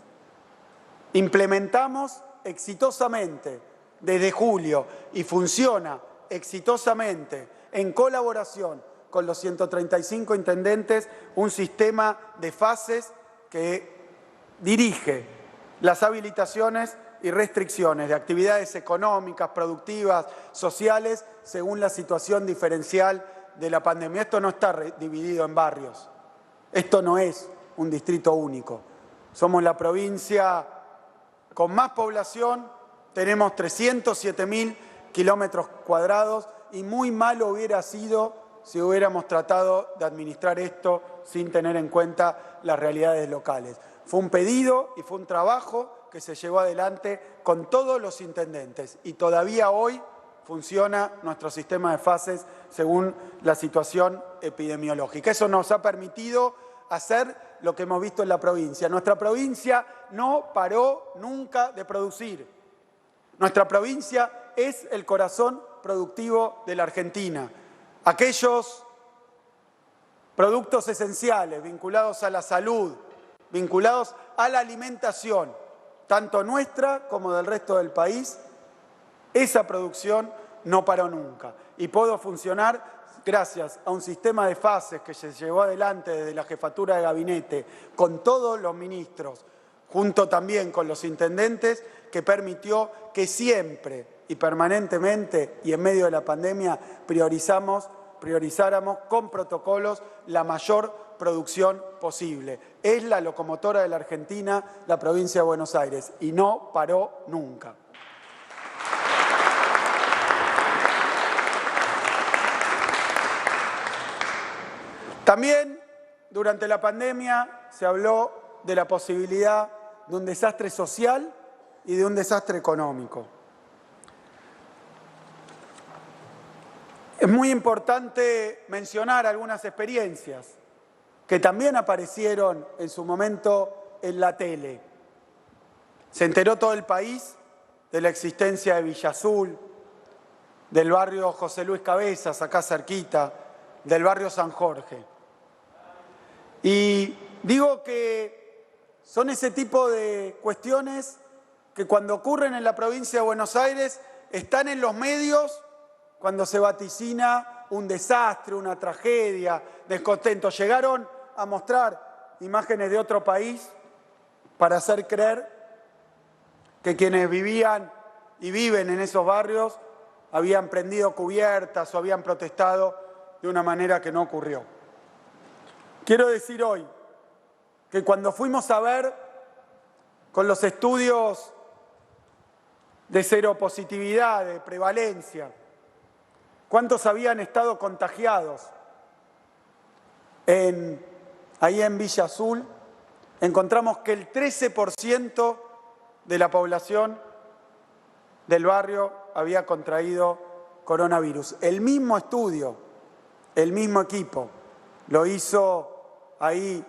Implementamos exitosamente desde julio y funciona exitosamente en colaboración con los 135 intendentes un sistema de fases que dirige las habilitaciones y restricciones de actividades económicas, productivas, sociales, según la situación diferencial de la pandemia. Esto no está dividido en barrios. Esto no es un distrito único. Somos la provincia con más población, tenemos 307.000 kilómetros cuadrados y muy malo hubiera sido si hubiéramos tratado de administrar esto sin tener en cuenta las realidades locales. Fue un pedido y fue un trabajo que se llevó adelante con todos los intendentes y todavía hoy funciona nuestro sistema de fases según la situación epidemiológica. Eso nos ha permitido hacer lo que hemos visto en la provincia. Nuestra provincia no paró nunca de producir. Nuestra provincia es el corazón productivo de la Argentina. Aquellos productos esenciales vinculados a la salud, vinculados a la alimentación, tanto nuestra como del resto del país, esa producción no paró nunca y pudo funcionar gracias a un sistema de fases que se llevó adelante desde la jefatura de gabinete con todos los ministros, junto también con los intendentes, que permitió que siempre y permanentemente y en medio de la pandemia priorizáramos con protocolos la mayor producción posible. Es la locomotora de la Argentina, la provincia de Buenos Aires, y no paró nunca. También durante la pandemia se habló de la posibilidad de un desastre social y de un desastre económico. Es muy importante mencionar algunas experiencias que también aparecieron en su momento en la tele. Se enteró todo el país de la existencia de Villa Azul, del barrio José Luis Cabezas, acá cerquita, del barrio San Jorge. Y digo que son ese tipo de cuestiones que cuando ocurren en la provincia de Buenos Aires están en los medios cuando se vaticina un desastre, una tragedia, descontento. Llegaron a mostrar imágenes de otro país para hacer creer que quienes vivían y viven en esos barrios habían prendido cubiertas o habían protestado de una manera que no ocurrió. Quiero decir hoy que cuando fuimos a ver con los estudios de seropositividad, de prevalencia, cuántos habían estado contagiados ahí en Villa Azul, encontramos que el 13% de la población del barrio había contraído coronavirus. El mismo estudio, el mismo equipo, lo hizo ahí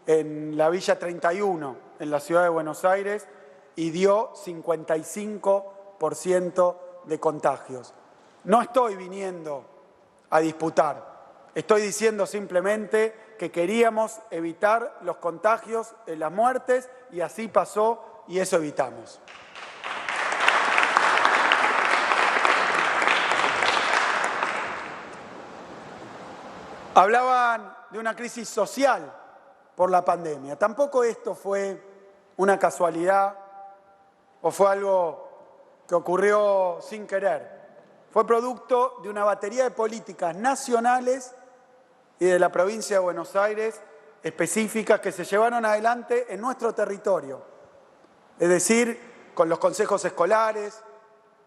en la Villa 31, en la ciudad de Buenos Aires, y dio 55% de contagios. No estoy viniendo a disputar, estoy diciendo simplemente que queríamos evitar los contagios, las muertes, y así pasó y eso evitamos. Hablaban de una crisis social por la pandemia. Tampoco esto fue una casualidad o fue algo que ocurrió sin querer. Fue producto de una batería de políticas nacionales y de la provincia de Buenos Aires específicas que se llevaron adelante en nuestro territorio. Es decir, con los consejos escolares,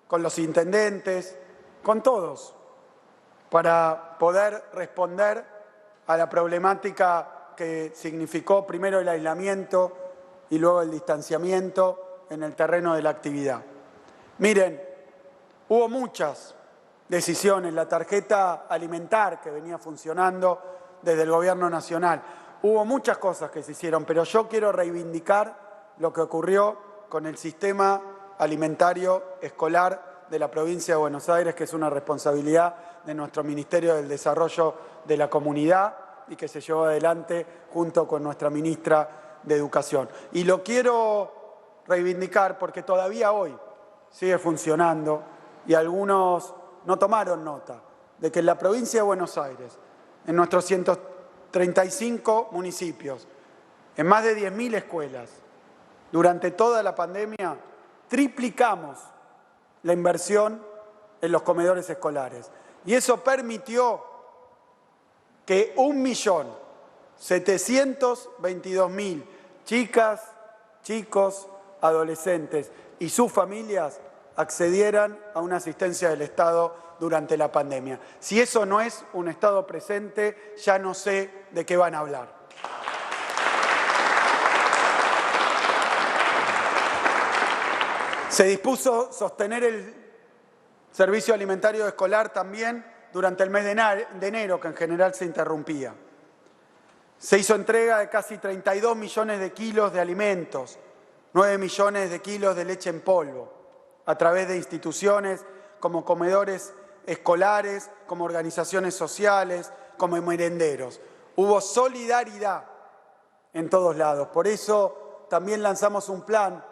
con los intendentes, con todos, para poder responder a la problemática que significó primero el aislamiento y luego el distanciamiento en el terreno de la actividad. Miren, hubo muchas decisiones, la tarjeta alimentar que venía funcionando desde el Gobierno Nacional. Hubo muchas cosas que se hicieron, pero yo quiero reivindicar lo que ocurrió con el sistema alimentario escolar de la provincia de Buenos Aires, que es una responsabilidad de nuestro Ministerio del Desarrollo de la Comunidad y que se llevó adelante junto con nuestra ministra de Educación. Y lo quiero reivindicar porque todavía hoy sigue funcionando y algunos no tomaron nota de que en la provincia de Buenos Aires, en nuestros 135 municipios, en más de 10.000 escuelas, durante toda la pandemia, triplicamos la inversión en los comedores escolares. Y eso permitió que 1.722.000 chicas, chicos, adolescentes y sus familias accedieran a una asistencia del Estado durante la pandemia. Si eso no es un Estado presente, ya no sé de qué van a hablar. Se dispuso sostener el servicio alimentario escolar también durante el mes de enero, que en general se interrumpía. Se hizo entrega de casi 32 millones de kilos de alimentos, 9 millones de kilos de leche en polvo, a través de instituciones como comedores escolares, como organizaciones sociales, como merenderos. Hubo solidaridad en todos lados. Por eso también lanzamos un plan,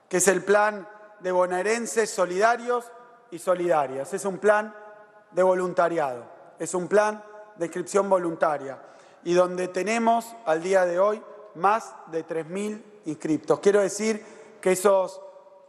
que es el plan de bonaerenses solidarios y solidarias. Es un plan de voluntariado, es un plan de inscripción voluntaria y donde tenemos al día de hoy más de 3.000 inscriptos. Quiero decir que esos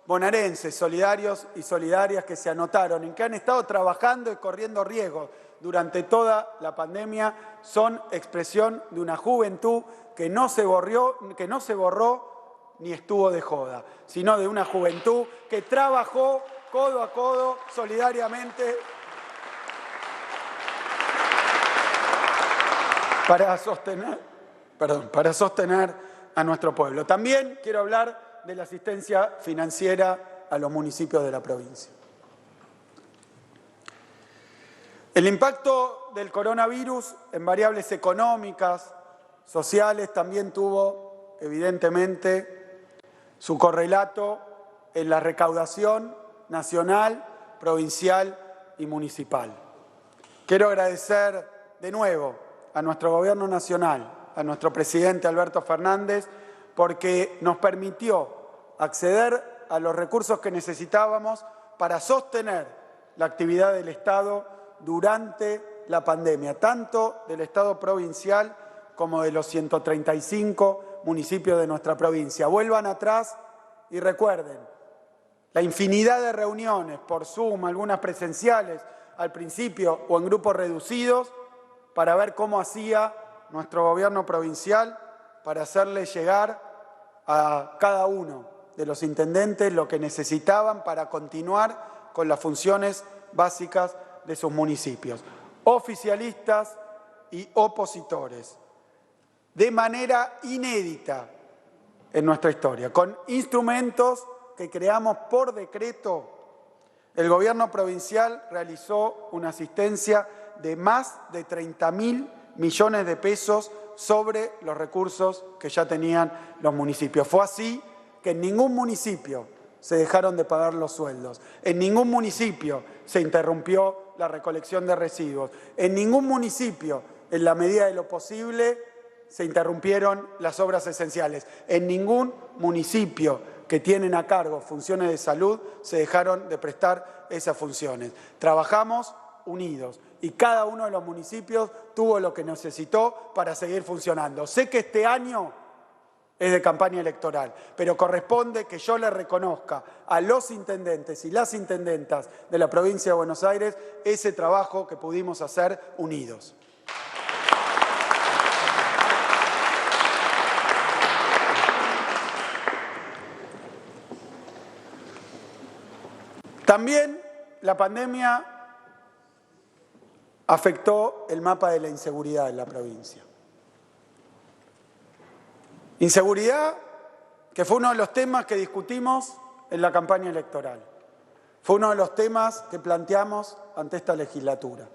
bonaerenses solidarios y solidarias que se anotaron y que han estado trabajando y corriendo riesgos durante toda la pandemia son expresión de una juventud que no se borró ni estuvo de joda, sino de una juventud que trabajó codo a codo, solidariamente, para sostener a nuestro pueblo. También quiero hablar de la asistencia financiera a los municipios de la provincia. El impacto del coronavirus en variables económicas, sociales, también tuvo, evidentemente, su correlato en la recaudación nacional, provincial y municipal. Quiero agradecer de nuevo a nuestro Gobierno Nacional, a nuestro presidente Alberto Fernández, porque nos permitió acceder a los recursos que necesitábamos para sostener la actividad del Estado durante la pandemia, tanto del Estado provincial como de los 135 municipios de nuestra provincia. Vuelvan atrás y recuerden la infinidad de reuniones por Zoom, algunas presenciales al principio o en grupos reducidos, para ver cómo hacía nuestro gobierno provincial para hacerle llegar a cada uno de los intendentes lo que necesitaban para continuar con las funciones básicas de sus municipios. Oficialistas y opositores, de manera inédita en nuestra historia, con instrumentos que creamos por decreto, el gobierno provincial realizó una asistencia de más de 30.000 millones de pesos sobre los recursos que ya tenían los municipios. Fue así que en ningún municipio se dejaron de pagar los sueldos, en ningún municipio se interrumpió la recolección de residuos, en ningún municipio, en la medida de lo posible, se interrumpieron las obras esenciales, en ningún municipio que tienen a cargo funciones de salud se dejaron de prestar esas funciones. Trabajamos unidos y cada uno de los municipios tuvo lo que necesitó para seguir funcionando. Sé que este año es de campaña electoral, pero corresponde que yo le reconozca a los intendentes y las intendentas de la provincia de Buenos Aires ese trabajo que pudimos hacer unidos. También la pandemia afectó el mapa de la inseguridad en la provincia. Inseguridad que fue uno de los temas que discutimos en la campaña electoral. Fue uno de los temas que planteamos ante esta legislatura.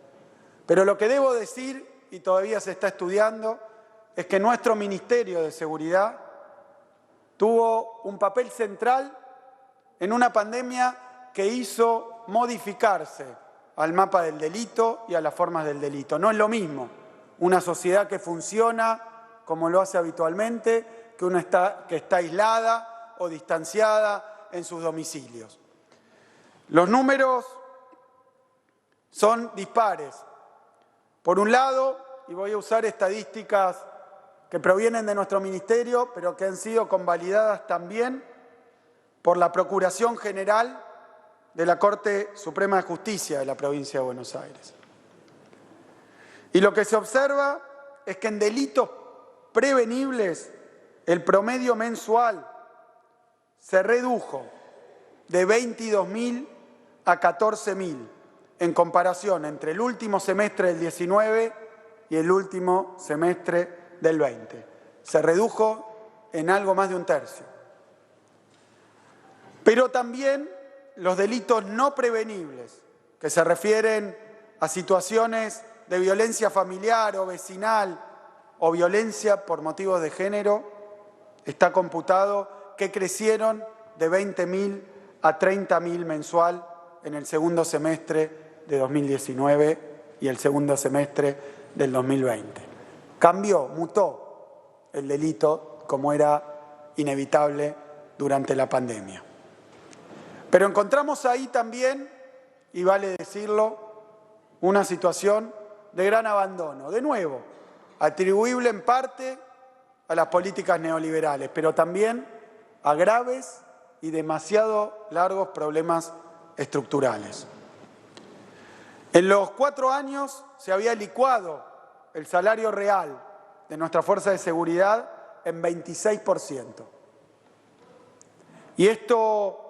Pero lo que debo decir, y todavía se está estudiando, es que nuestro Ministerio de Seguridad tuvo un papel central en una pandemia que hizo modificarse al mapa del delito y a las formas del delito. No es lo mismo una sociedad que funciona como lo hace habitualmente que una que está aislada o distanciada en sus domicilios. Los números son dispares. Por un lado, y voy a usar estadísticas que provienen de nuestro ministerio, pero que han sido convalidadas también por la Procuración General de la Corte Suprema de Justicia de la provincia de Buenos Aires. Y lo que se observa es que en delitos prevenibles el promedio mensual se redujo de 22.000 a 14.000 en comparación entre el último semestre del 19 y el último semestre del 20. Se redujo en algo más de un tercio. Pero también los delitos no prevenibles, que se refieren a situaciones de violencia familiar o vecinal o violencia por motivos de género, está computado que crecieron de 20.000 a 30.000 mensual en el segundo semestre de 2019 y el segundo semestre del 2020. Cambió, mutó el delito como era inevitable durante la pandemia. Pero encontramos ahí también, y vale decirlo, una situación de gran abandono. De nuevo, atribuible en parte a las políticas neoliberales, pero también a graves y demasiado largos problemas estructurales. En los 4 años se había licuado el salario real de nuestra fuerza de seguridad en 26%. Y esto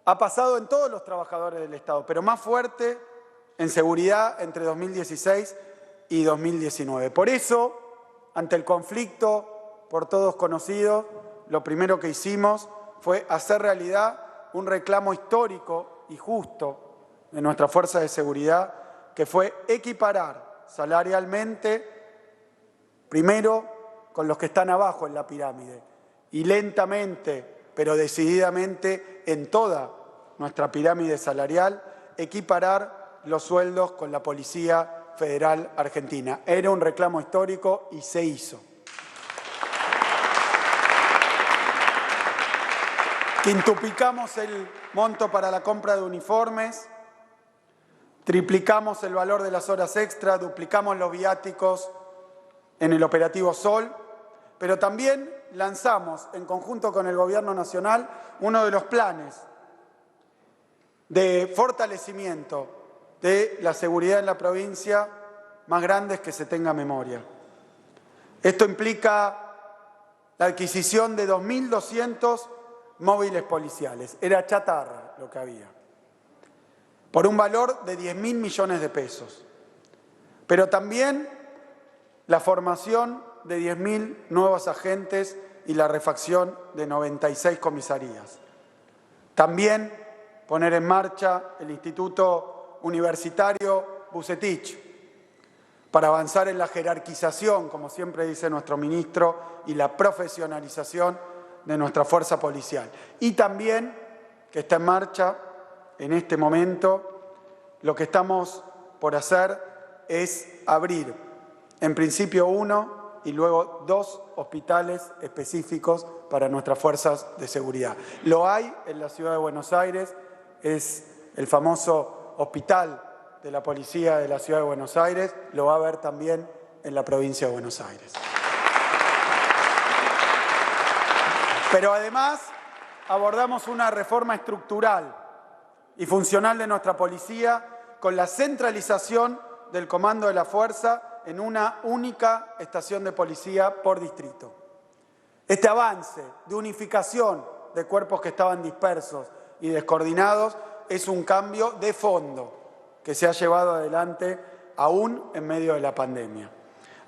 ha pasado en todos los trabajadores del Estado, pero más fuerte en seguridad entre 2016 y 2019. Por eso, ante el conflicto por todos conocido, lo primero que hicimos fue hacer realidad un reclamo histórico y justo de nuestra fuerza de seguridad, que fue equiparar salarialmente, primero con los que están abajo en la pirámide, y lentamente, pero decididamente en toda nuestra pirámide salarial, equiparar los sueldos con la Policía Federal Argentina. Era un reclamo histórico y se hizo. Quintuplicamos el monto para la compra de uniformes, triplicamos el valor de las horas extra, duplicamos los viáticos en el operativo Sol, pero también lanzamos, en conjunto con el Gobierno Nacional, uno de los planes de fortalecimiento de la seguridad en la provincia más grandes que se tenga memoria. Esto implica la adquisición de 2.200 móviles policiales. Era chatarra lo que había, por un valor de 10.000 millones de pesos. Pero también la formación de 10.000 nuevos agentes y la refacción de 96 comisarías. También poner en marcha el Instituto Universitario Bucetich para avanzar en la jerarquización, como siempre dice nuestro ministro, y la profesionalización de nuestra fuerza policial. Y también que está en marcha en este momento, lo que estamos por hacer es abrir en principio 1 y luego 2 hospitales específicos para nuestras fuerzas de seguridad. Lo hay en la ciudad de Buenos Aires, es el famoso hospital de la policía de la ciudad de Buenos Aires, lo va a haber también en la provincia de Buenos Aires. Pero además abordamos una reforma estructural y funcional de nuestra policía con la centralización del comando de la fuerza en una única estación de policía por distrito. Este avance de unificación de cuerpos que estaban dispersos y descoordinados es un cambio de fondo que se ha llevado adelante aún en medio de la pandemia.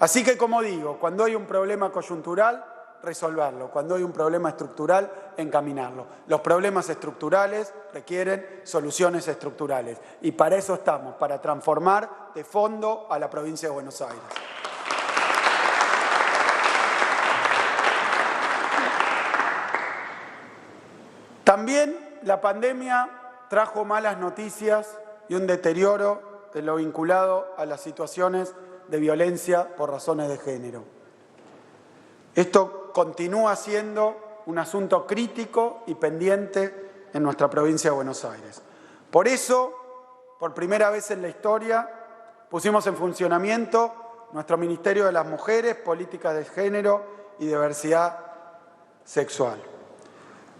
Así que, como digo, cuando hay un problema coyuntural, resolverlo. Cuando hay un problema estructural, encaminarlo. Los problemas estructurales requieren soluciones estructurales. Y para eso estamos, para transformar de fondo a la provincia de Buenos Aires. También la pandemia trajo malas noticias y un deterioro de lo vinculado a las situaciones de violencia por razones de género. Esto continúa siendo un asunto crítico y pendiente en nuestra provincia de Buenos Aires. Por eso, por primera vez en la historia, pusimos en funcionamiento nuestro Ministerio de las Mujeres, Políticas de Género y Diversidad Sexual.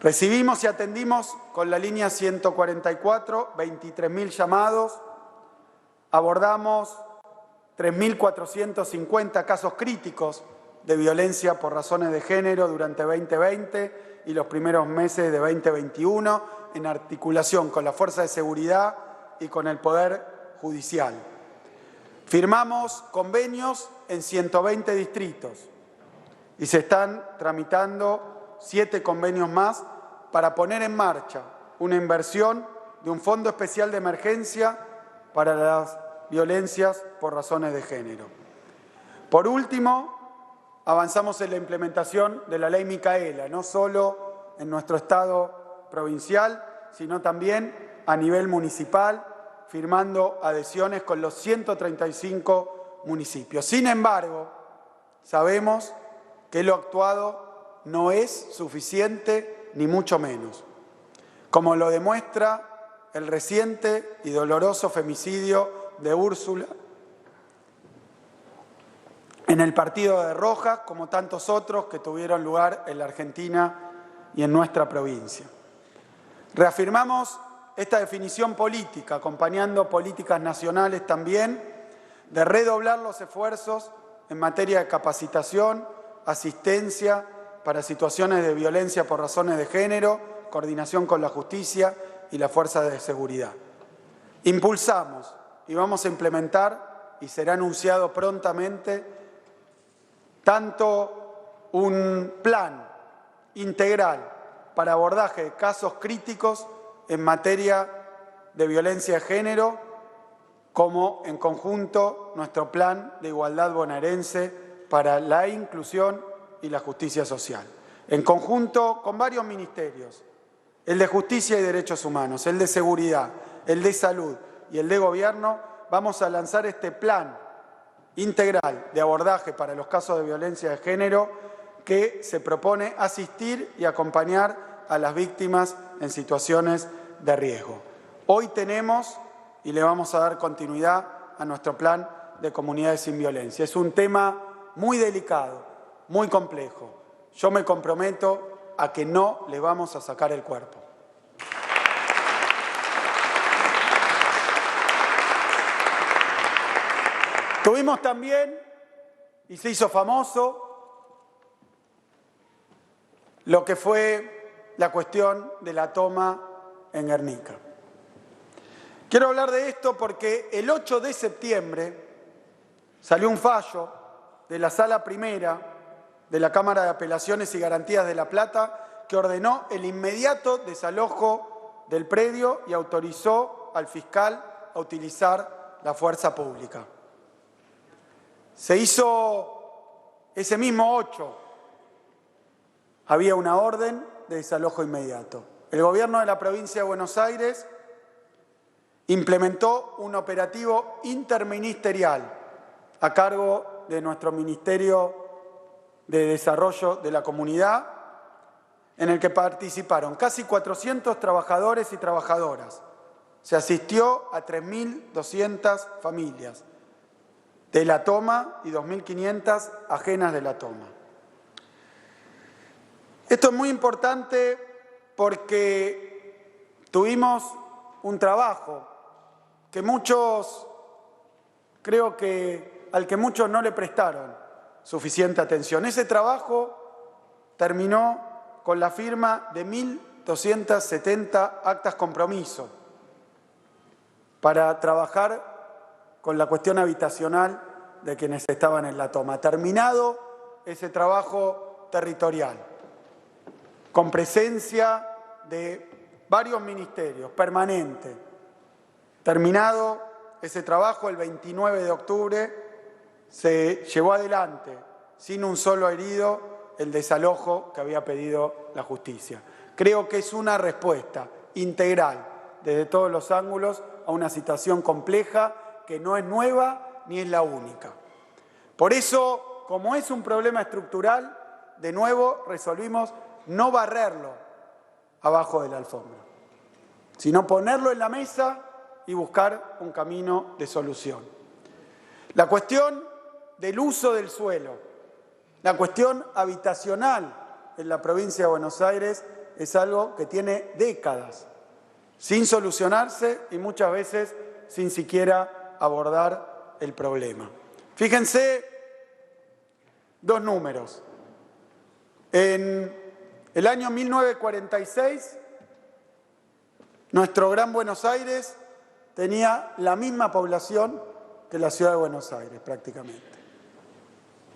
Recibimos y atendimos con la línea 144 23.000 llamados, abordamos 3.450 casos críticos de violencia por razones de género durante 2020 y los primeros meses de 2021 en articulación con la Fuerza de Seguridad y con el Poder Judicial. Firmamos convenios en 120 distritos y se están tramitando 7 convenios más para poner en marcha una inversión de un fondo especial de emergencia para las violencias por razones de género. Por último, avanzamos en la implementación de la Ley Micaela, no solo en nuestro Estado provincial, sino también a nivel municipal, firmando adhesiones con los 135 municipios. Sin embargo, sabemos que lo actuado no es suficiente, ni mucho menos, como lo demuestra el reciente y doloroso femicidio de Úrsula en el partido de Rojas, como tantos otros que tuvieron lugar en la Argentina y en nuestra provincia. Reafirmamos esta definición política, acompañando políticas nacionales también, de redoblar los esfuerzos en materia de capacitación, asistencia para situaciones de violencia por razones de género, coordinación con la justicia y la fuerza de seguridad. Impulsamos y vamos a implementar, y será anunciado prontamente, tanto un plan integral para abordaje de casos críticos en materia de violencia de género, como en conjunto nuestro plan de igualdad bonaerense para la inclusión y la justicia social. En conjunto con varios ministerios, el de Justicia y Derechos Humanos, el de Seguridad, el de Salud y el de Gobierno, vamos a lanzar este plan integral de abordaje para los casos de violencia de género que se propone asistir y acompañar a las víctimas en situaciones de riesgo. Hoy tenemos y le vamos a dar continuidad a nuestro plan de comunidades sin violencia. Es un tema muy delicado, muy complejo. Yo me comprometo a que no le vamos a sacar el cuerpo. Tuvimos también, y se hizo famoso, lo que fue la cuestión de la toma en Guernica. Quiero hablar de esto porque el 8 de septiembre salió un fallo de la Sala Primera de la Cámara de Apelaciones y Garantías de La Plata que ordenó el inmediato desalojo del predio y autorizó al fiscal a utilizar la fuerza pública. Se hizo ese mismo 8. Había una orden de desalojo inmediato. El gobierno de la provincia de Buenos Aires implementó un operativo interministerial a cargo de nuestro Ministerio de Desarrollo de la Comunidad, en el que participaron casi 400 trabajadores y trabajadoras. Se asistió a 3.200 familias de la toma y 2.500 ajenas de la toma. Esto es muy importante porque tuvimos un trabajo que muchos, creo que al que muchos no le prestaron suficiente atención. Ese trabajo terminó con la firma de 1.270 actas compromiso para trabajar con la cuestión habitacional de quienes estaban en la toma. Terminado ese trabajo territorial, con presencia de varios ministerios, permanente. Terminado ese trabajo, el 29 de octubre se llevó adelante, sin un solo herido, el desalojo que había pedido la justicia. Creo que es una respuesta integral, desde todos los ángulos, a una situación compleja que no es nueva ni es la única. Por eso, como es un problema estructural, de nuevo resolvimos no barrerlo abajo de la alfombra, sino ponerlo en la mesa y buscar un camino de solución. La cuestión del uso del suelo, la cuestión habitacional en la provincia de Buenos Aires es algo que tiene décadas sin solucionarse y muchas veces sin siquiera abordar el problema. Fíjense dos números. En el año 1946, nuestro Gran Buenos Aires tenía la misma población que la ciudad de Buenos Aires, prácticamente.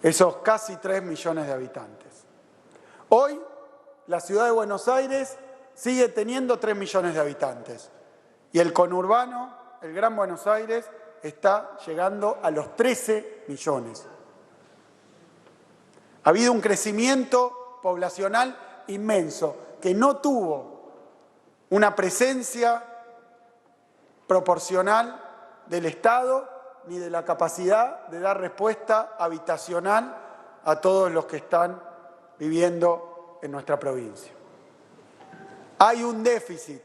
Esos casi 3 millones de habitantes. Hoy, la ciudad de Buenos Aires sigue teniendo 3 millones de habitantes. Y el conurbano, el Gran Buenos Aires, está llegando a los 13 millones. Ha habido un crecimiento poblacional inmenso que no tuvo una presencia proporcional del Estado ni de la capacidad de dar respuesta habitacional a todos los que están viviendo en nuestra provincia. Hay un déficit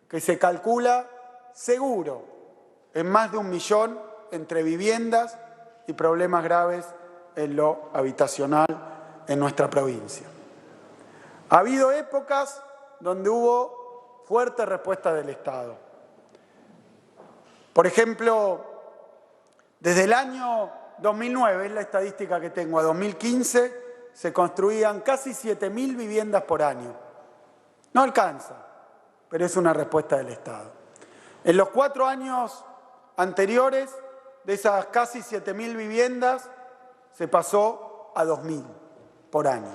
que se calcula seguro en más de 1 millón entre viviendas y problemas graves en lo habitacional en nuestra provincia. Ha habido épocas donde hubo fuerte respuesta del Estado. Por ejemplo, desde el año 2009, es la estadística que tengo, a 2015, se construían casi 7.000 viviendas por año. No alcanza, pero es una respuesta del Estado. En los 4 años anteriores, de esas casi 7.000 viviendas, se pasó a 2.000 por año.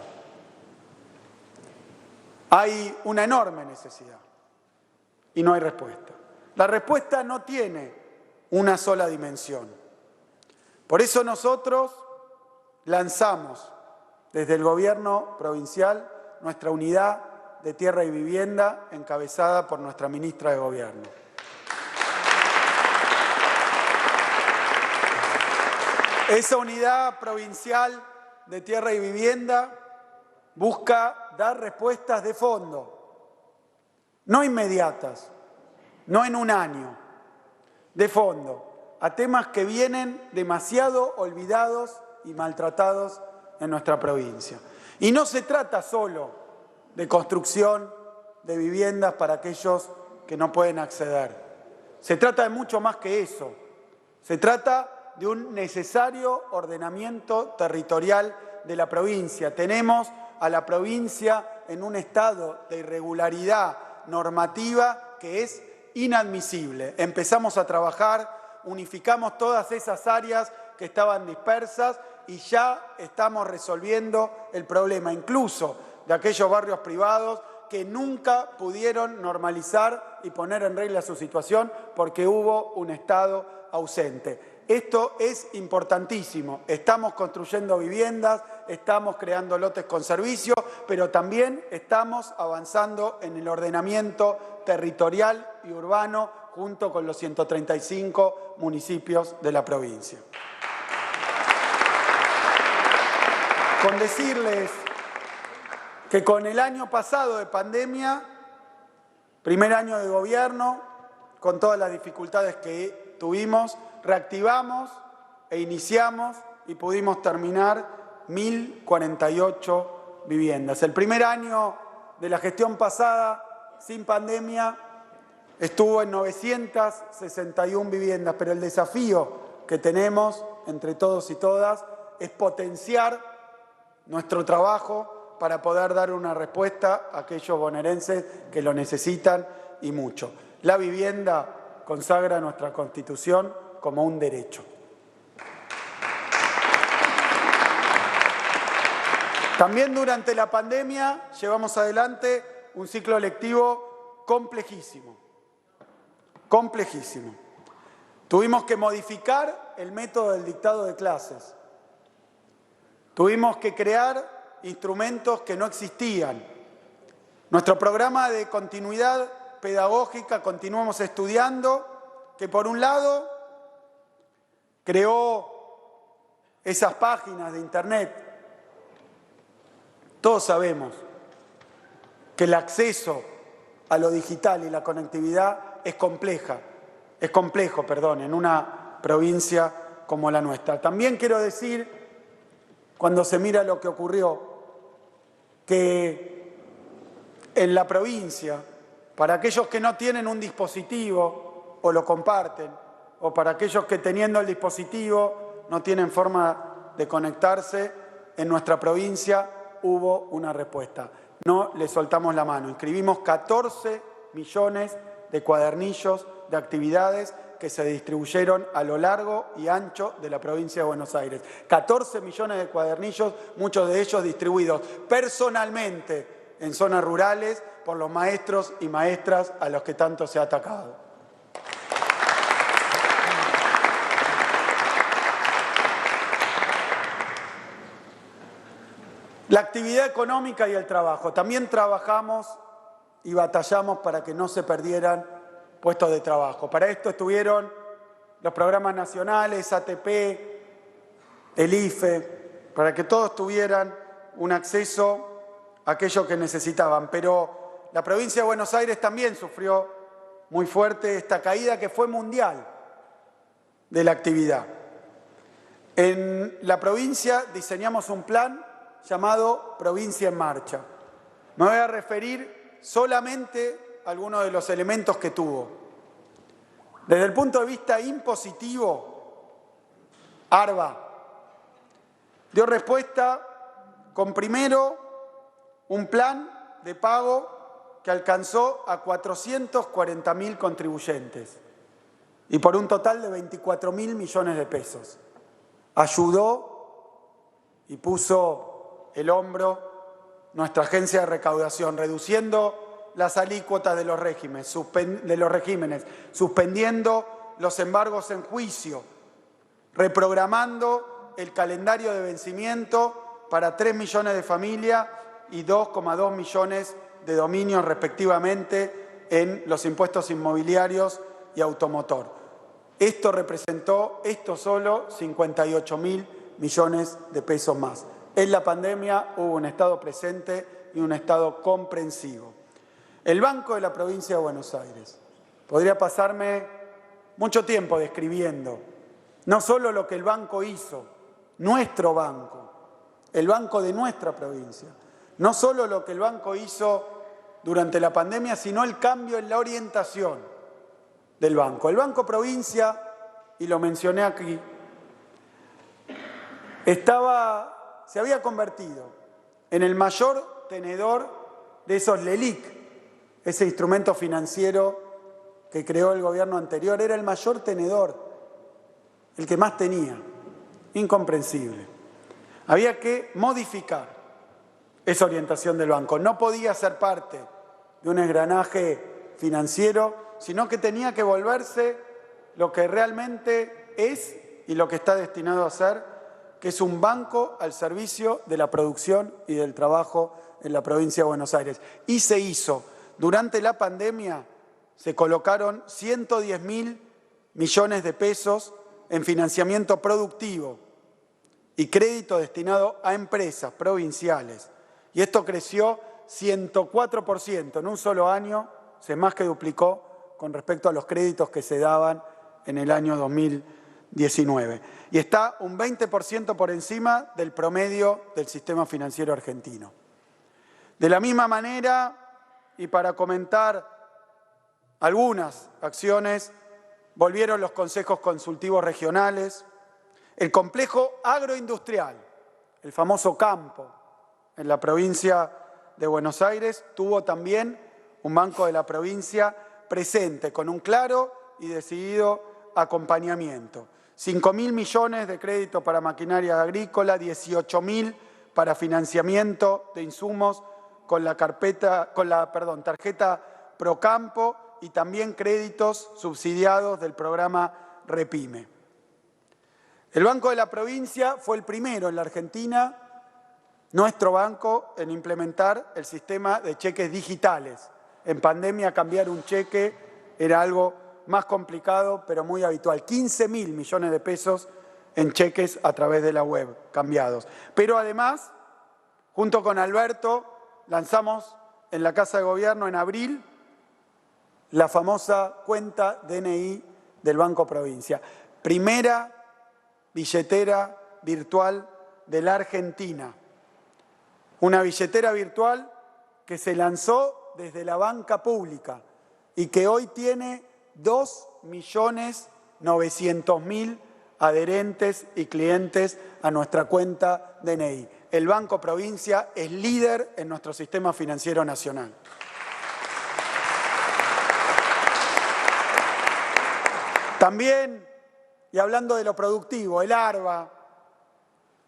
Hay una enorme necesidad y no hay respuesta. La respuesta no tiene una sola dimensión. Por eso nosotros lanzamos desde el gobierno provincial nuestra unidad de tierra y vivienda encabezada por nuestra ministra de Gobierno. Esa unidad provincial de tierra y vivienda busca dar respuestas de fondo no inmediatas, no en un año, de fondo, a temas que vienen demasiado olvidados y maltratados en nuestra provincia. Y no se trata solo de construcción de viviendas para aquellos que no pueden acceder. Se trata de mucho más que eso. Se trata de un necesario ordenamiento territorial de la provincia. Tenemos a la provincia en un estado de irregularidad normativa que es inadmisible. Empezamos a trabajar, unificamos todas esas áreas que estaban dispersas y ya estamos resolviendo el problema, incluso de aquellos barrios privados que nunca pudieron normalizar y poner en regla su situación porque hubo un Estado ausente. Esto es importantísimo. Estamos construyendo viviendas, estamos creando lotes con servicio, pero también estamos avanzando en el ordenamiento territorial y urbano junto con los 135 municipios de la provincia. Con decirles que con el año pasado de pandemia, primer año de gobierno, con todas las dificultades que tuvimos, reactivamos e iniciamos y pudimos terminar 1.048 viviendas. El primer año de la gestión pasada, sin pandemia, estuvo en 961 viviendas, pero el desafío que tenemos entre todos y todas es potenciar nuestro trabajo para poder dar una respuesta a aquellos bonaerenses que lo necesitan y mucho. La vivienda consagra nuestra Constitución como un derecho. También durante la pandemia llevamos adelante un ciclo lectivo complejísimo. Tuvimos que modificar el método del dictado de clases. Tuvimos que crear instrumentos que no existían. Nuestro programa de continuidad pedagógica Continuamos Estudiando, que por un lado creó esas páginas de internet. Todos sabemos que el acceso a lo digital y la conectividad es complejo, en una provincia como la nuestra. También quiero decir, cuando se mira lo que ocurrió, que en la provincia, para aquellos que no tienen un dispositivo o lo comparten, o para aquellos que teniendo el dispositivo no tienen forma de conectarse, en nuestra provincia hubo una respuesta. No le soltamos la mano. Inscribimos 14 millones de cuadernillos de actividades que se distribuyeron a lo largo y ancho de la provincia de Buenos Aires. 14 millones de cuadernillos, muchos de ellos distribuidos personalmente en zonas rurales por los maestros y maestras a los que tanto se ha atacado. La actividad económica y el trabajo. También trabajamos y batallamos para que no se perdieran puestos de trabajo. Para esto estuvieron los programas nacionales, ATP, el IFE, para que todos tuvieran un acceso a aquello que necesitaban. Pero la provincia de Buenos Aires también sufrió muy fuerte esta caída que fue mundial de la actividad. En la provincia diseñamos un plan llamado Provincia en Marcha. Me voy a referir solamente a algunos de los elementos que tuvo. Desde el punto de vista impositivo, ARBA dio respuesta con primero un plan de pago que alcanzó a 440.000 contribuyentes y por un total de 24.000 millones de pesos. Ayudó y puso el hombro nuestra agencia de recaudación, reduciendo las alícuotas de los regímenes, suspendiendo los embargos en juicio, reprogramando el calendario de vencimiento para 3 millones de familias y 2,2 millones de dominios respectivamente en los impuestos inmobiliarios y automotor. Esto representó, solo, 58.000 millones de pesos más. En la pandemia hubo un Estado presente y un Estado comprensivo. El Banco de la Provincia de Buenos Aires. Podría pasarme mucho tiempo describiendo no solo lo que el banco hizo, nuestro banco, el banco de nuestra provincia, no solo lo que el banco hizo durante la pandemia, sino el cambio en la orientación del banco. El Banco Provincia, y lo mencioné aquí, se había convertido en el mayor tenedor de esos LELIC, ese instrumento financiero que creó el gobierno anterior. Era el mayor tenedor, el que más tenía. Incomprensible. Había que modificar esa orientación del banco. No podía ser parte de un engranaje financiero, sino que tenía que volverse lo que realmente es y lo que está destinado a ser, que es un banco al servicio de la producción y del trabajo en la provincia de Buenos Aires. Y se hizo. Durante la pandemia se colocaron 110.000 millones de pesos en financiamiento productivo y crédito destinado a empresas provinciales. Y esto creció 104% en un solo año, se más que duplicó con respecto a los créditos que se daban en el año 2019. Y está un 20% por encima del promedio del sistema financiero argentino. De la misma manera, y para comentar algunas acciones, volvieron los consejos consultivos regionales, el complejo agroindustrial, el famoso campo, en la provincia de Buenos Aires, tuvo también un Banco de la Provincia presente, con un claro y decidido acompañamiento. 5.000 millones de crédito para maquinaria agrícola, 18.000 para financiamiento de insumos con la tarjeta Procampo y también créditos subsidiados del programa Repyme. El Banco de la Provincia fue el primero en la Argentina, nuestro banco, en implementar el sistema de cheques digitales. En pandemia cambiar un cheque era algo más complicado, pero muy habitual. 15.000 millones de pesos en cheques a través de la web cambiados. Pero además, junto con Alberto, lanzamos en la Casa de Gobierno en abril la famosa cuenta DNI del Banco Provincia. Primera billetera virtual de la Argentina. Una billetera virtual que se lanzó desde la banca pública y que hoy tiene 2.900.000 adherentes y clientes a nuestra cuenta DNI. El Banco Provincia es líder en nuestro sistema financiero nacional. También, y hablando de lo productivo, el ARBA,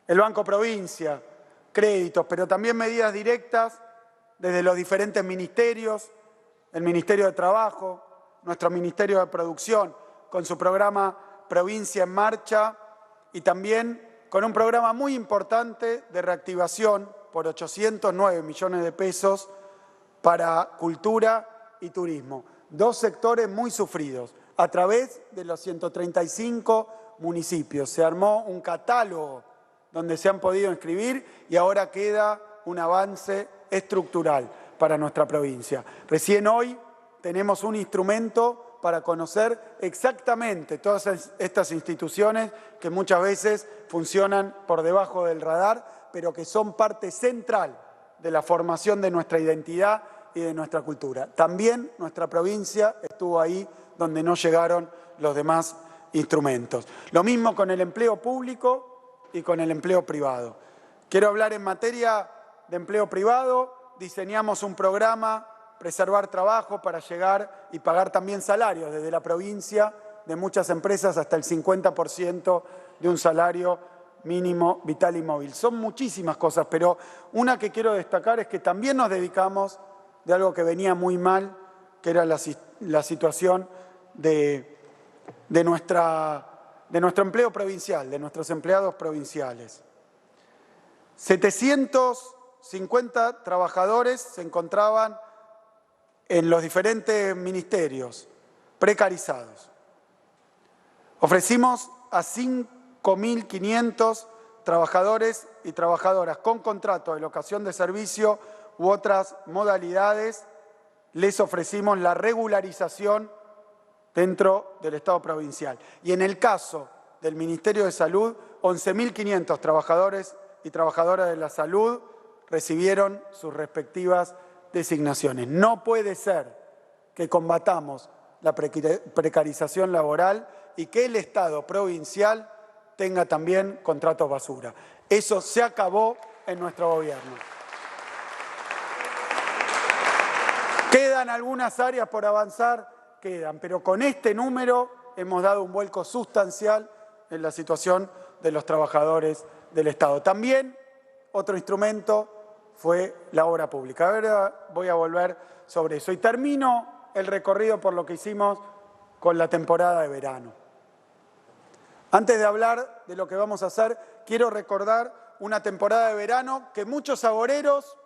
el Banco Provincia, créditos, pero también medidas directas desde los diferentes ministerios, el Ministerio de Trabajo, nuestro Ministerio de Producción, con su programa Provincia en Marcha y también con un programa muy importante de reactivación por 809 millones de pesos para cultura y turismo. Dos sectores muy sufridos. A través de los 135 municipios se armó un catálogo donde se han podido inscribir y ahora queda un avance estructural para nuestra provincia. Recién hoy tenemos un instrumento para conocer exactamente todas estas instituciones que muchas veces funcionan por debajo del radar, pero que son parte central de la formación de nuestra identidad y de nuestra cultura. También nuestra provincia estuvo ahí donde no llegaron los demás instrumentos. Lo mismo con el empleo público y con el empleo privado. Quiero hablar en materia de empleo privado. Diseñamos un programa, Preservar Trabajo, para llegar y pagar también salarios desde la provincia de muchas empresas hasta el 50% de un salario mínimo vital y móvil. Son muchísimas cosas, pero una que quiero destacar es que también nos dedicamos de algo que venía muy mal, que era la situación de nuestro empleo provincial, de nuestros empleados provinciales. 750 trabajadores se encontraban en los diferentes ministerios, precarizados. Ofrecimos a 5.500 trabajadores y trabajadoras con contrato de locación de servicio u otras modalidades les ofrecimos la regularización dentro del Estado provincial. Y en el caso del Ministerio de Salud, 11.500 trabajadores y trabajadoras de la salud recibieron sus respectivas designaciones. No puede ser que combatamos la precarización laboral y que el Estado provincial tenga también contratos basura. Eso se acabó en nuestro gobierno. ¿Quedan algunas áreas por avanzar? Quedan, pero con este número hemos dado un vuelco sustancial en la situación de los trabajadores del Estado. También otro instrumento fue la obra pública. Ahora voy a volver sobre eso. Y termino el recorrido por lo que hicimos con la temporada de verano. Antes de hablar de lo que vamos a hacer, quiero recordar una temporada de verano que muchos agoreros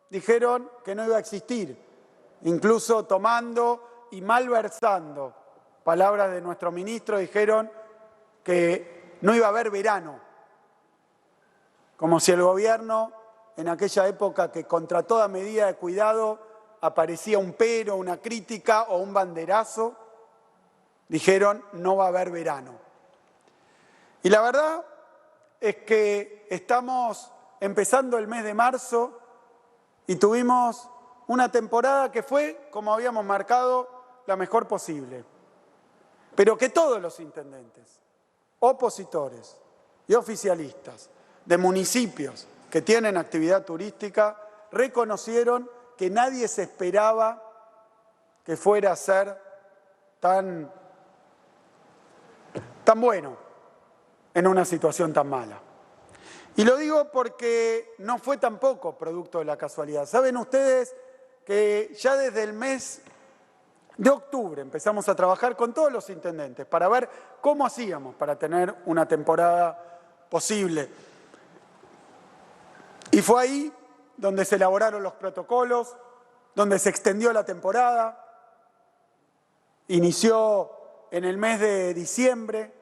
dijeron que no iba a existir, incluso tomando y malversando palabras de nuestro ministro, dijeron que no iba a haber verano, como si el gobierno en aquella época que contra toda medida de cuidado aparecía un pero, una crítica o un banderazo, dijeron no va a haber verano. Y la verdad es que estamos empezando el mes de marzo y tuvimos una temporada que fue, como habíamos marcado, la mejor posible. Pero que todos los intendentes, opositores y oficialistas de municipios que tienen actividad turística reconocieron que nadie se esperaba que fuera a ser tan bueno en una situación tan mala. Y lo digo porque no fue tampoco producto de la casualidad. ¿Saben ustedes que ya desde el mes de octubre empezamos a trabajar con todos los intendentes para ver cómo hacíamos para tener una temporada posible? Y fue ahí donde se elaboraron los protocolos, donde se extendió la temporada, inició en el mes de diciembre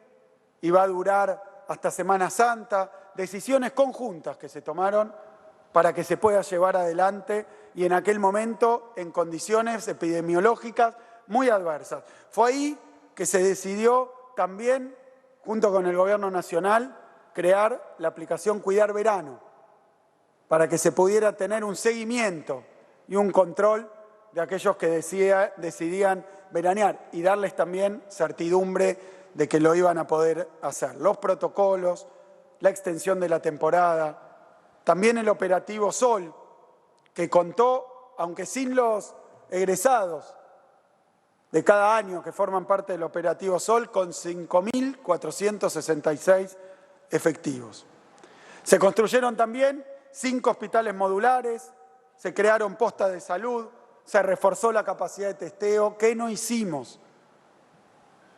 y va a durar hasta Semana Santa, decisiones conjuntas que se tomaron para que se pueda llevar adelante y en aquel momento en condiciones epidemiológicas muy adversas. Fue ahí que se decidió también, junto con el Gobierno Nacional, crear la aplicación Cuidar Verano, para que se pudiera tener un seguimiento y un control de aquellos que decidían veranear y darles también certidumbre de que lo iban a poder hacer. Los protocolos, la extensión de la temporada, también el operativo Sol, que contó, aunque sin los egresados de cada año que forman parte del operativo Sol, con 5.466 efectivos. Se construyeron también 5 hospitales modulares, se crearon postas de salud, se reforzó la capacidad de testeo. ¿Qué no hicimos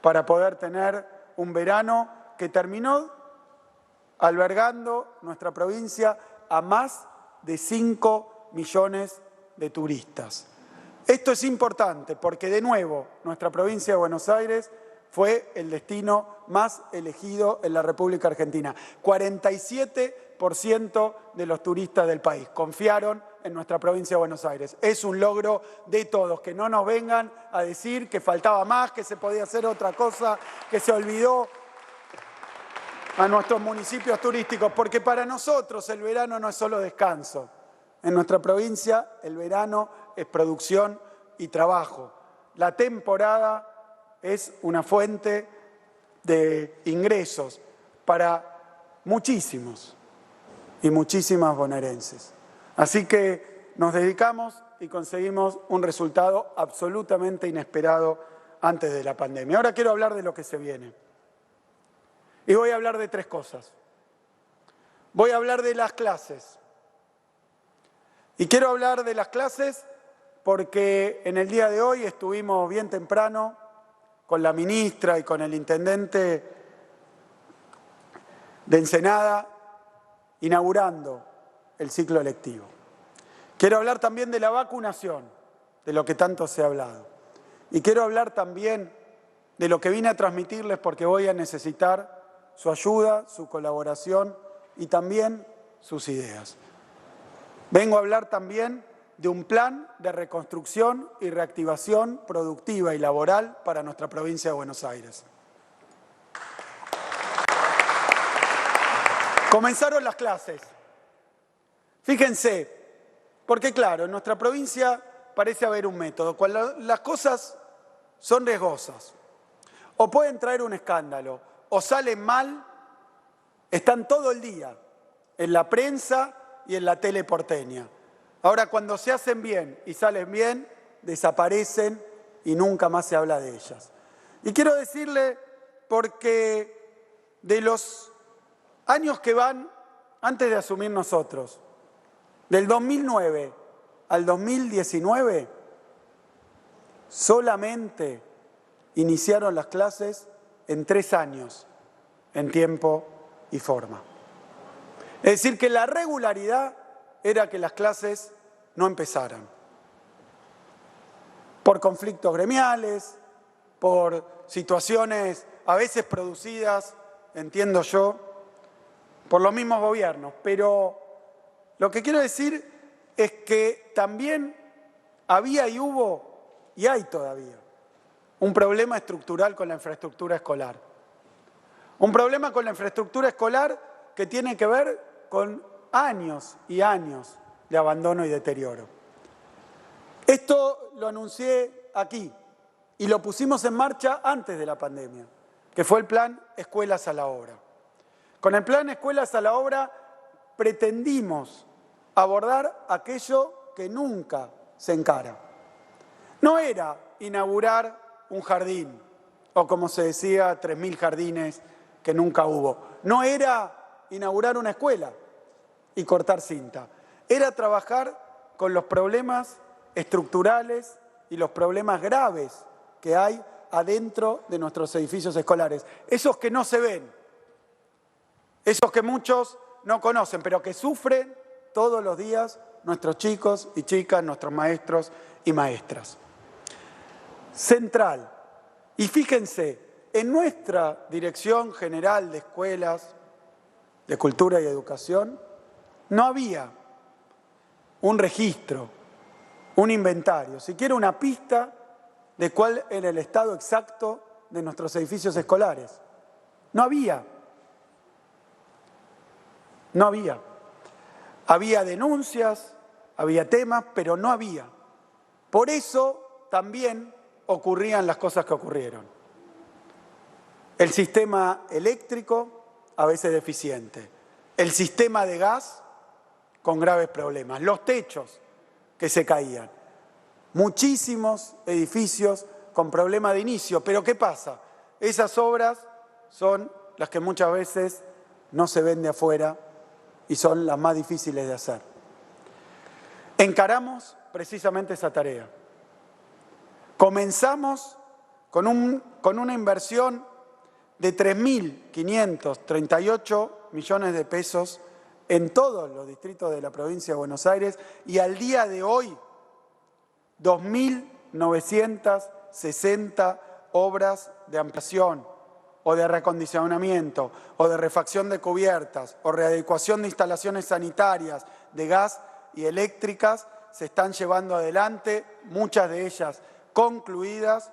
para poder tener un verano que terminó albergando nuestra provincia a más de 5 millones de turistas? Esto es importante porque, de nuevo, nuestra provincia de Buenos Aires fue el destino más elegido en la República Argentina. 47% de los turistas del país confiaron en nuestra provincia de Buenos Aires. Es un logro de todos, que no nos vengan a decir que faltaba más, que se podía hacer otra cosa, que se olvidó a nuestros municipios turísticos, porque para nosotros el verano no es solo descanso. En nuestra provincia el verano es producción y trabajo. La temporada es una fuente de ingresos para muchísimos y muchísimas bonaerenses. Así que nos dedicamos y conseguimos un resultado absolutamente inesperado antes de la pandemia. Ahora quiero hablar de lo que se viene. Y voy a hablar de 3 cosas. Voy a hablar de las clases. Y quiero hablar de las clases porque en el día de hoy estuvimos bien temprano con la ministra y con el intendente de Ensenada inaugurando el ciclo lectivo. Quiero hablar también de la vacunación, de lo que tanto se ha hablado. Y quiero hablar también de lo que vine a transmitirles porque voy a necesitar su ayuda, su colaboración y también sus ideas. Vengo a hablar también de un plan de reconstrucción y reactivación productiva y laboral para nuestra provincia de Buenos Aires. Comenzaron las clases. Fíjense, porque claro, en nuestra provincia parece haber un método. Cuando las cosas son riesgosas, o pueden traer un escándalo, o salen mal, están todo el día en la prensa y en la tele porteña. Ahora, cuando se hacen bien y salen bien, desaparecen y nunca más se habla de ellas. Y quiero decirle, porque de los años que van antes de asumir nosotros, del 2009 al 2019, solamente iniciaron las clases en 3 años, en tiempo y forma. Es decir, que la regularidad era que las clases no empezaran. Por conflictos gremiales, por situaciones a veces producidas, entiendo yo, por los mismos gobiernos. Pero lo que quiero decir es que también había y hubo, y hay todavía, un problema estructural con la infraestructura escolar. Un problema con la infraestructura escolar que tiene que ver con años y años de abandono y deterioro. Esto lo anuncié aquí y lo pusimos en marcha antes de la pandemia, que fue el plan Escuelas a la Obra. Con el plan Escuelas a la Obra pretendimos abordar aquello que nunca se encara. No era inaugurar un jardín, o como se decía, 3.000 jardines que nunca hubo. No era inaugurar una escuela y cortar cinta. Era trabajar con los problemas estructurales y los problemas graves que hay adentro de nuestros edificios escolares. Esos que no se ven, esos que muchos no conocen, pero que sufren todos los días nuestros chicos y chicas, nuestros maestros y maestras. Central. Y fíjense, en nuestra Dirección General de Escuelas, de Cultura y Educación, no había un registro, un inventario, siquiera una pista de cuál era el estado exacto de nuestros edificios escolares. No había. No había. Había denuncias, había temas, pero no había. Por eso también ocurrían las cosas que ocurrieron. El sistema eléctrico, a veces deficiente. El sistema de gas, con graves problemas. Los techos que se caían. Muchísimos edificios con problema de inicio. Pero ¿qué pasa? Esas obras son las que muchas veces no se ven de afuera y son las más difíciles de hacer. Encaramos precisamente esa tarea. Comenzamos con una inversión de 3.538 millones de pesos en todos los distritos de la provincia de Buenos Aires y al día de hoy 2.960 obras de ampliación o de reacondicionamiento o de refacción de cubiertas o readecuación de instalaciones sanitarias, de gas y eléctricas se están llevando adelante, muchas de ellas concluidas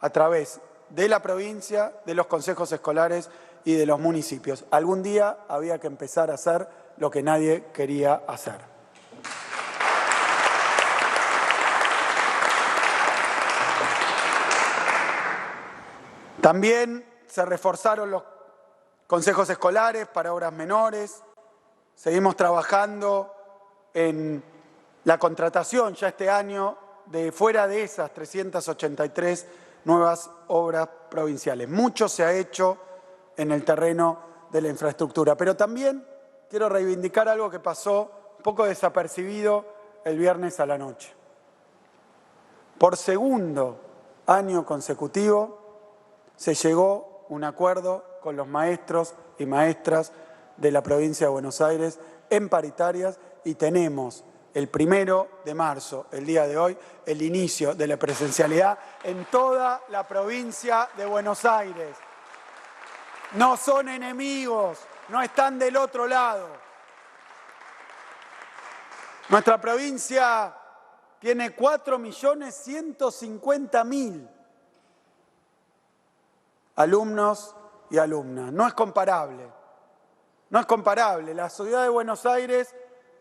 a través de la provincia, de los consejos escolares y de los municipios. Algún día había que empezar a hacer lo que nadie quería hacer. También se reforzaron los consejos escolares para obras menores. Seguimos trabajando en la contratación ya este año de fuera de esas 383 nuevas obras provinciales. Mucho se ha hecho en el terreno de la infraestructura, pero también quiero reivindicar algo que pasó un poco desapercibido el viernes a la noche. Por segundo año consecutivo se llegó a un acuerdo con los maestros y maestras de la provincia de Buenos Aires en paritarias y tenemos el 1 de marzo, el día de hoy, el inicio de la presencialidad en toda la provincia de Buenos Aires. No son enemigos, no están del otro lado. Nuestra provincia tiene 4.150.000 alumnos y alumnas. No es comparable. No es comparable. La ciudad de Buenos Aires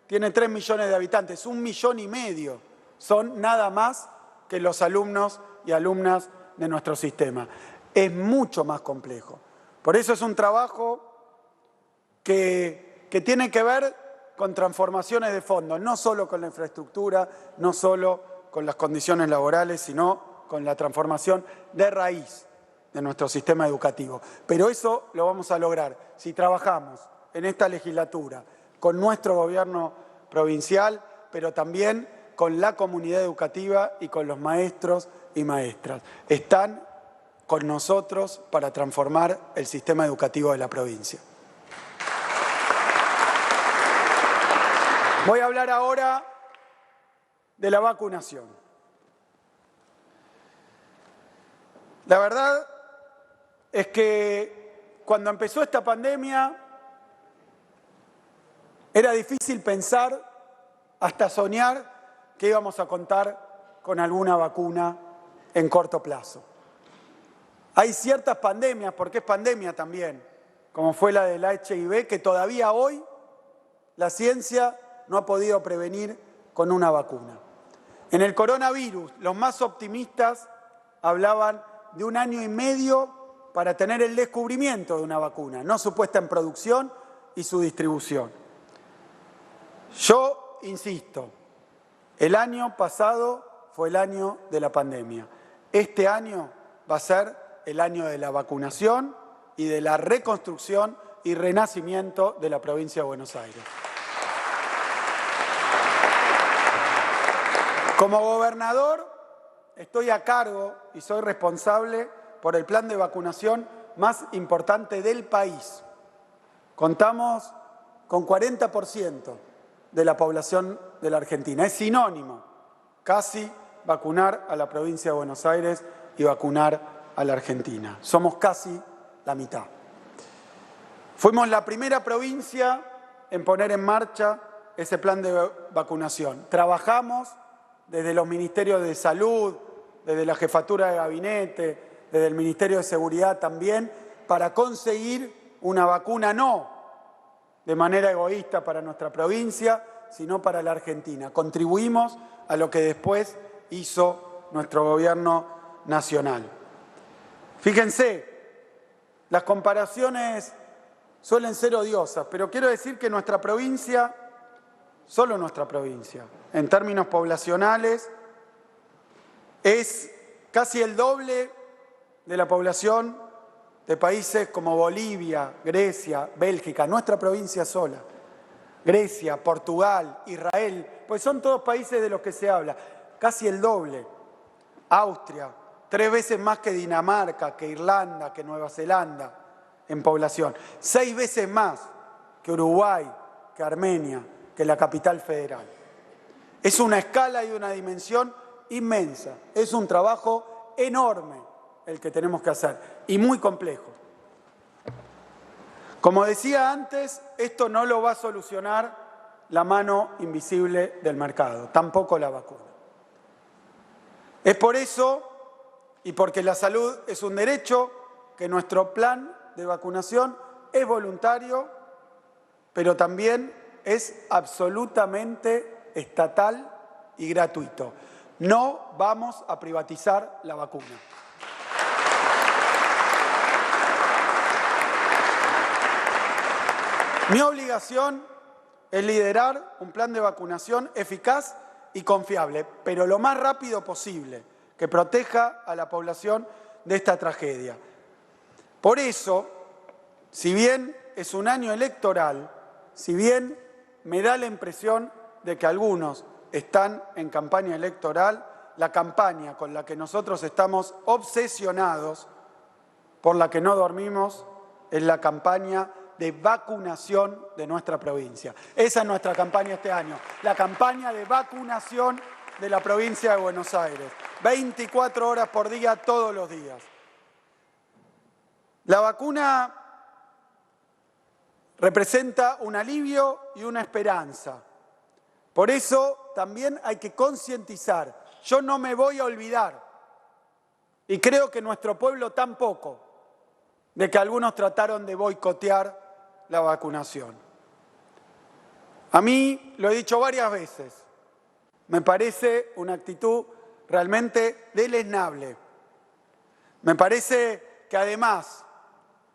tiene 3 millones de habitantes, 1,5 millones son nada más que los alumnos y alumnas de nuestro sistema. Es mucho más complejo. Por eso es un trabajo que tiene que ver con transformaciones de fondo, no solo con la infraestructura, no solo con las condiciones laborales, sino con la transformación de raíz de nuestro sistema educativo. Pero eso lo vamos a lograr si trabajamos en esta legislatura con nuestro gobierno provincial, pero también con la comunidad educativa y con los maestros y maestras. Están con nosotros para transformar el sistema educativo de la provincia. Voy a hablar ahora de la vacunación. La verdad es que cuando empezó esta pandemia era difícil pensar, hasta soñar, que íbamos a contar con alguna vacuna en corto plazo. Hay ciertas pandemias, porque es pandemia también, como fue la del HIV, que todavía hoy la ciencia no ha podido prevenir con una vacuna. En el coronavirus, los más optimistas hablaban de 1 año y medio para tener el descubrimiento de una vacuna, no su puesta en producción y su distribución. Yo insisto, el año pasado fue el año de la pandemia. Este año va a ser el año de la vacunación y de la reconstrucción y renacimiento de la provincia de Buenos Aires. Como gobernador, estoy a cargo y soy responsable por el plan de vacunación más importante del país. Contamos con 40% de la población de la Argentina. Es sinónimo casi vacunar a la provincia de Buenos Aires y vacunar a la Argentina. Somos casi la mitad. Fuimos la primera provincia en poner en marcha ese plan de vacunación. Trabajamos desde los ministerios de Salud, desde la Jefatura de Gabinete, desde el Ministerio de Seguridad también, para conseguir una vacuna no de manera egoísta para nuestra provincia, sino para la Argentina. Contribuimos a lo que después hizo nuestro gobierno nacional. Fíjense, las comparaciones suelen ser odiosas, pero quiero decir que nuestra provincia, solo nuestra provincia, en términos poblacionales, es casi el doble de la población de países como Bolivia, Grecia, Bélgica, nuestra provincia sola, Grecia, Portugal, Israel, pues son todos países de los que se habla, casi el doble. Austria, 3 veces más que Dinamarca, que Irlanda, que Nueva Zelanda en población, 6 veces más que Uruguay, que Armenia, que la capital federal. Es una escala y una dimensión inmensa, es un trabajo enorme el que tenemos que hacer y muy complejo. Como decía antes, esto no lo va a solucionar la mano invisible del mercado, tampoco la vacuna. Es por eso y porque la salud es un derecho que nuestro plan de vacunación es voluntario, pero también es absolutamente estatal y gratuito. No vamos a privatizar la vacuna. Mi obligación es liderar un plan de vacunación eficaz y confiable, pero lo más rápido posible, que proteja a la población de esta tragedia. Por eso, si bien es un año electoral, si bien me da la impresión de que algunos están en campaña electoral, la campaña con la que nosotros estamos obsesionados, por la que no dormimos, es la campaña de vacunación de nuestra provincia. Esa es nuestra campaña este año, la campaña de vacunación de la provincia de Buenos Aires. 24 horas por día, todos los días. La vacuna representa un alivio y una esperanza. Por eso también hay que concientizar. Yo no me voy a olvidar, y creo que nuestro pueblo tampoco, de que algunos trataron de boicotear la vacunación. A mí, lo he dicho varias veces, me parece una actitud realmente deleznable. Me parece que además,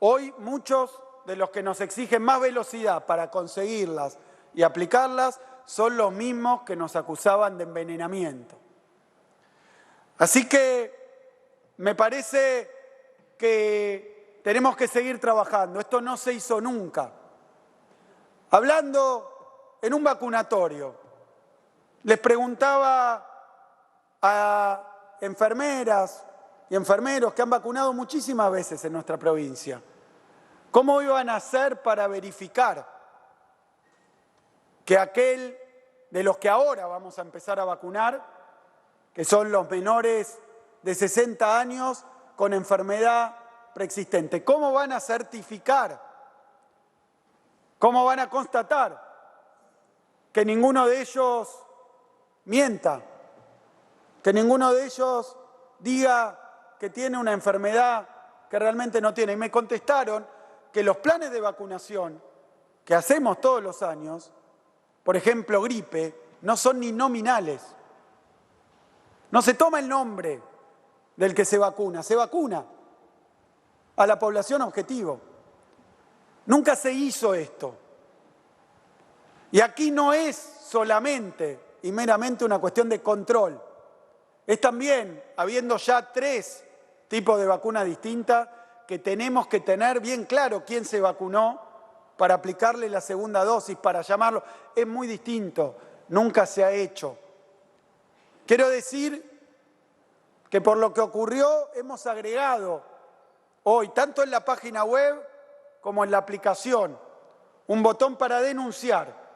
hoy muchos de los que nos exigen más velocidad para conseguirlas y aplicarlas son los mismos que nos acusaban de envenenamiento. Así que me parece que tenemos que seguir trabajando. Esto no se hizo nunca. Hablando en un vacunatorio, les preguntaba a enfermeras y enfermeros que han vacunado muchísimas veces en nuestra provincia, ¿cómo iban a hacer para verificar que aquel de los que ahora vamos a empezar a vacunar, que son los menores de 60 años con enfermedad preexistente, cómo van a certificar, cómo van a constatar que ninguno de ellos mienta, que ninguno de ellos diga que tiene una enfermedad que realmente no tiene? Y me contestaron que los planes de vacunación que hacemos todos los años, por ejemplo gripe, no son ni nominales. No se toma el nombre del que se vacuna a la población objetivo. Nunca se hizo esto. Y aquí no es solamente y meramente una cuestión de control. Es también, habiendo ya 3 tipos de vacunas distintas, que tenemos que tener bien claro quién se vacunó para aplicarle la segunda dosis, para llamarlo. Es muy distinto, nunca se ha hecho. Quiero decir que por lo que ocurrió hemos agregado hoy, tanto en la página web como en la aplicación, un botón para denunciar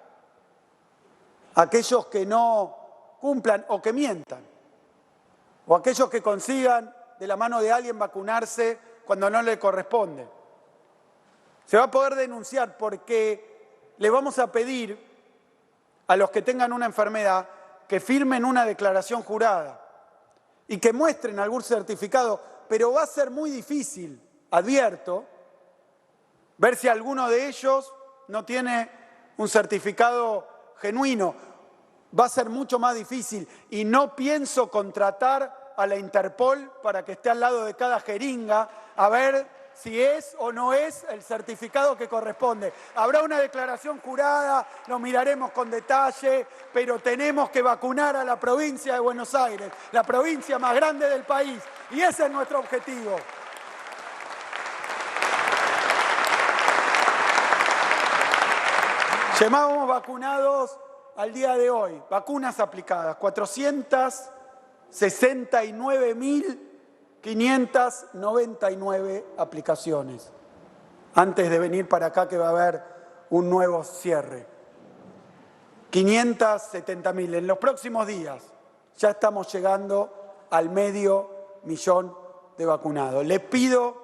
a aquellos que no cumplan o que mientan, o aquellos que consigan de la mano de alguien vacunarse cuando no le corresponde. Se va a poder denunciar porque le vamos a pedir a los que tengan una enfermedad que firmen una declaración jurada y que muestren algún certificado, pero va a ser muy difícil, advierto, ver si alguno de ellos no tiene un certificado genuino. Va a ser mucho más difícil y no pienso contratar a la Interpol para que esté al lado de cada jeringa a ver si es o no es el certificado que corresponde. Habrá una declaración jurada, lo miraremos con detalle, pero tenemos que vacunar a la provincia de Buenos Aires, la provincia más grande del país, y ese es nuestro objetivo. Llevamos vacunados al día de hoy, vacunas aplicadas, 469.599 aplicaciones. Antes de venir para acá que va a haber un nuevo cierre. 570.000. En los próximos días ya estamos llegando al 500.000 de vacunados. Les pido,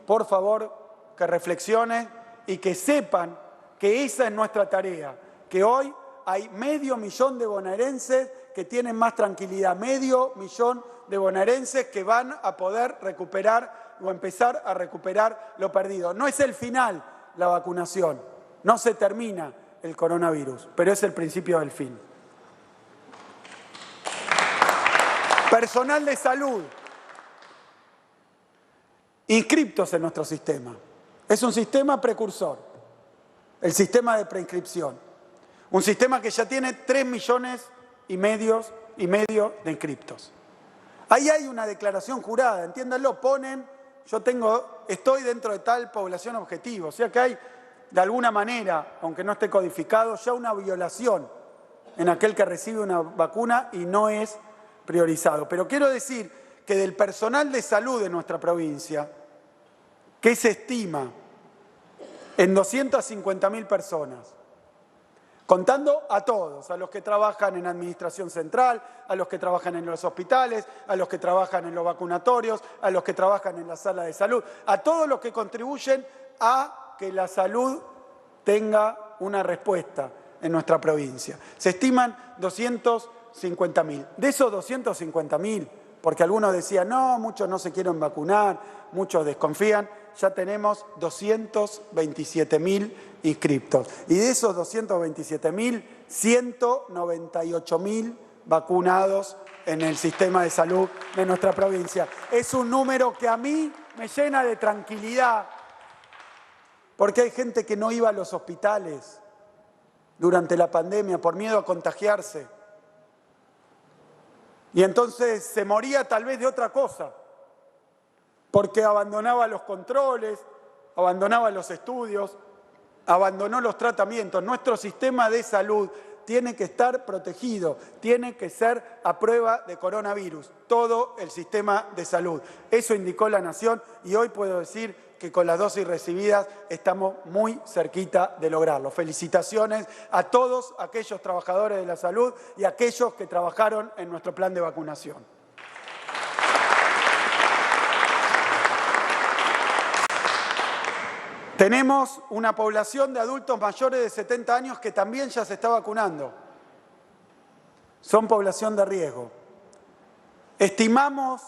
por favor, que reflexionen y que sepan que esa es nuestra tarea, que hoy hay 500.000 de bonaerenses que tienen más tranquilidad, 500.000 de bonaerenses que van a poder recuperar o empezar a recuperar lo perdido. No es el final la vacunación, no se termina el coronavirus, pero es el principio del fin. Personal de salud, inscriptos en nuestro sistema. Es un sistema precursor, el sistema de preinscripción. Un sistema que ya tiene 3,5 millones de inscriptos. Ahí hay una declaración jurada, entiéndanlo, ponen, estoy dentro de tal población objetivo. O sea que hay, de alguna manera, aunque no esté codificado, ya una violación en aquel que recibe una vacuna y no es priorizado. Pero quiero decir que del personal de salud de nuestra provincia, que se estima en 250.000 personas, contando a todos, a los que trabajan en administración central, a los que trabajan en los hospitales, a los que trabajan en los vacunatorios, a los que trabajan en la sala de salud, a todos los que contribuyen a que la salud tenga una respuesta en nuestra provincia. Se estiman 250.000. De esos 250.000, porque algunos decían, no, muchos no se quieren vacunar, muchos desconfían, ya tenemos 227.000 inscriptos. Y de esos 227.000, 198.000 vacunados en el sistema de salud de nuestra provincia. Es un número que a mí me llena de tranquilidad, porque hay gente que no iba a los hospitales durante la pandemia por miedo a contagiarse. Y entonces se moría tal vez de otra cosa, porque abandonaba los controles, abandonaba los estudios, abandonó los tratamientos. Nuestro sistema de salud tiene que estar protegido, tiene que ser a prueba de coronavirus, todo el sistema de salud. Eso indicó la Nación y hoy puedo decir que con las dosis recibidas estamos muy cerquita de lograrlo. Felicitaciones a todos aquellos trabajadores de la salud y a aquellos que trabajaron en nuestro plan de vacunación. Tenemos una población de adultos mayores de 70 años que también ya se está vacunando. Son población de riesgo. Estimamos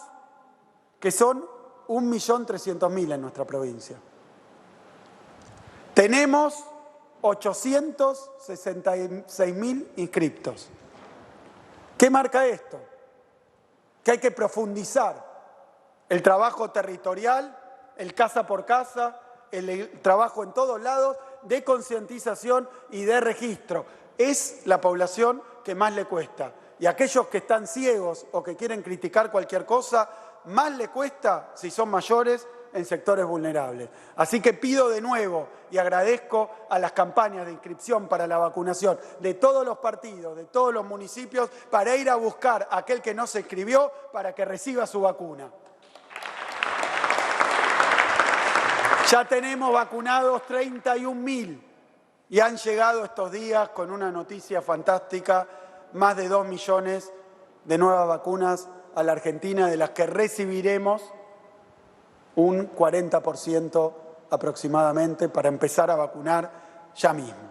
que son 1.300.000 en nuestra provincia. Tenemos 866.000 inscriptos. ¿Qué marca esto? Que hay que profundizar el trabajo territorial, el casa por casa, el trabajo en todos lados de concientización y de registro. Es la población que más le cuesta. Y aquellos que están ciegos o que quieren criticar cualquier cosa, más le cuesta si son mayores en sectores vulnerables. Así que pido de nuevo y agradezco a las campañas de inscripción para la vacunación de todos los partidos, de todos los municipios, para ir a buscar a aquel que no se inscribió para que reciba su vacuna. Ya tenemos vacunados 31.000 y han llegado estos días con una noticia fantástica, más de 2 millones de nuevas vacunas a la Argentina, de las que recibiremos un 40% aproximadamente para empezar a vacunar ya mismo.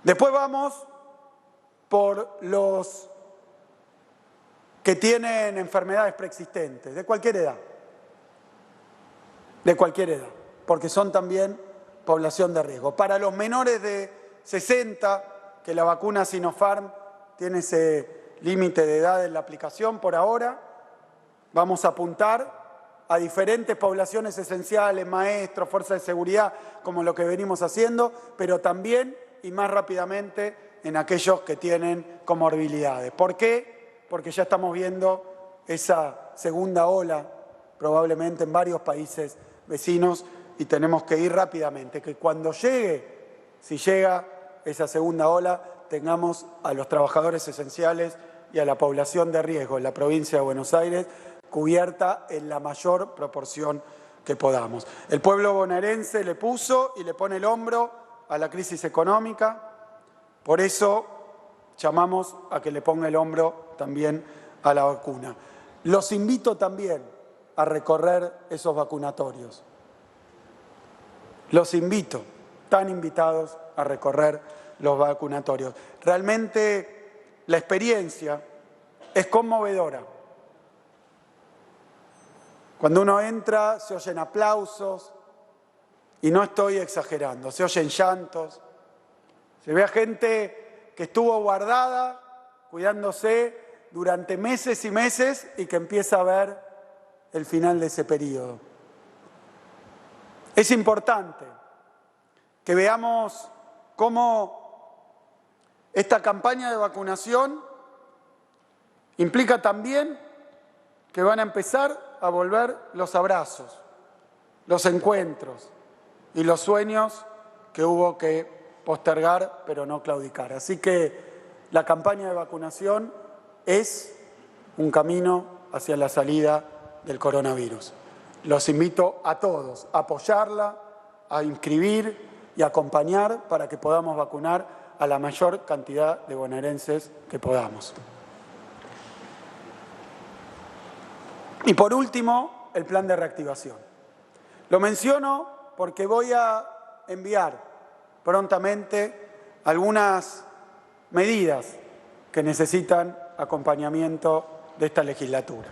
Después vamos por los que tienen enfermedades preexistentes, de cualquier edad. De cualquier edad, porque son también población de riesgo. Para los menores de 60, que la vacuna Sinopharm tiene ese límite de edad en la aplicación por ahora, vamos a apuntar a diferentes poblaciones esenciales, maestros, fuerzas de seguridad, como lo que venimos haciendo, pero también y más rápidamente en aquellos que tienen comorbilidades. ¿Por qué? Porque ya estamos viendo esa segunda ola, probablemente en varios países vecinos, y tenemos que ir rápidamente, que cuando llegue, si llega esa segunda ola, tengamos a los trabajadores esenciales y a la población de riesgo en la provincia de Buenos Aires cubierta en la mayor proporción que podamos. El pueblo bonaerense le puso y le pone el hombro a la crisis económica, por eso llamamos a que le ponga el hombro también a la vacuna. Los invito también a recorrer esos vacunatorios. Los invito, están invitados a recorrer los vacunatorios. Realmente la experiencia es conmovedora. Cuando uno entra se oyen aplausos, y no estoy exagerando, se oyen llantos, se ve a gente que estuvo guardada, cuidándose durante meses y meses y que empieza a ver el final de ese periodo. Es importante que veamos cómo esta campaña de vacunación implica también que van a empezar a volver los abrazos, los encuentros y los sueños que hubo que postergar pero no claudicar. Así que la campaña de vacunación es un camino hacia la salida del coronavirus. Los invito a todos a apoyarla, a inscribir y a acompañar para que podamos vacunar a la mayor cantidad de bonaerenses que podamos. Y por último, el plan de reactivación. Lo menciono porque voy a enviar prontamente algunas medidas que necesitan acompañamiento de esta legislatura.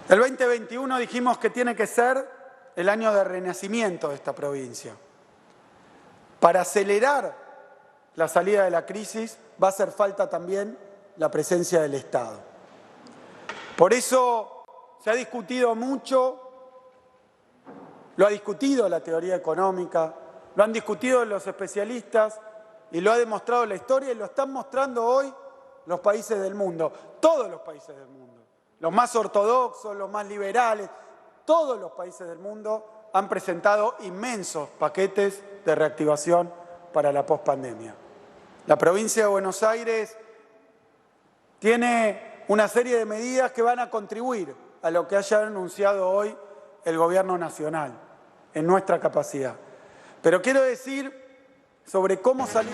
El 2021 dijimos que tiene que ser el año de renacimiento de esta provincia. Para acelerar la salida de la crisis va a hacer falta también la presencia del Estado. Por eso se ha discutido mucho, lo ha discutido la teoría económica, lo han discutido los especialistas y lo ha demostrado la historia y lo están mostrando hoy los países del mundo, todos los países del mundo, los más ortodoxos, los más liberales, todos los países del mundo han presentado inmensos paquetes de reactivación para la pospandemia. La provincia de Buenos Aires tiene una serie de medidas que van a contribuir a lo que haya anunciado hoy el Gobierno Nacional en nuestra capacidad. Pero quiero decir sobre cómo salir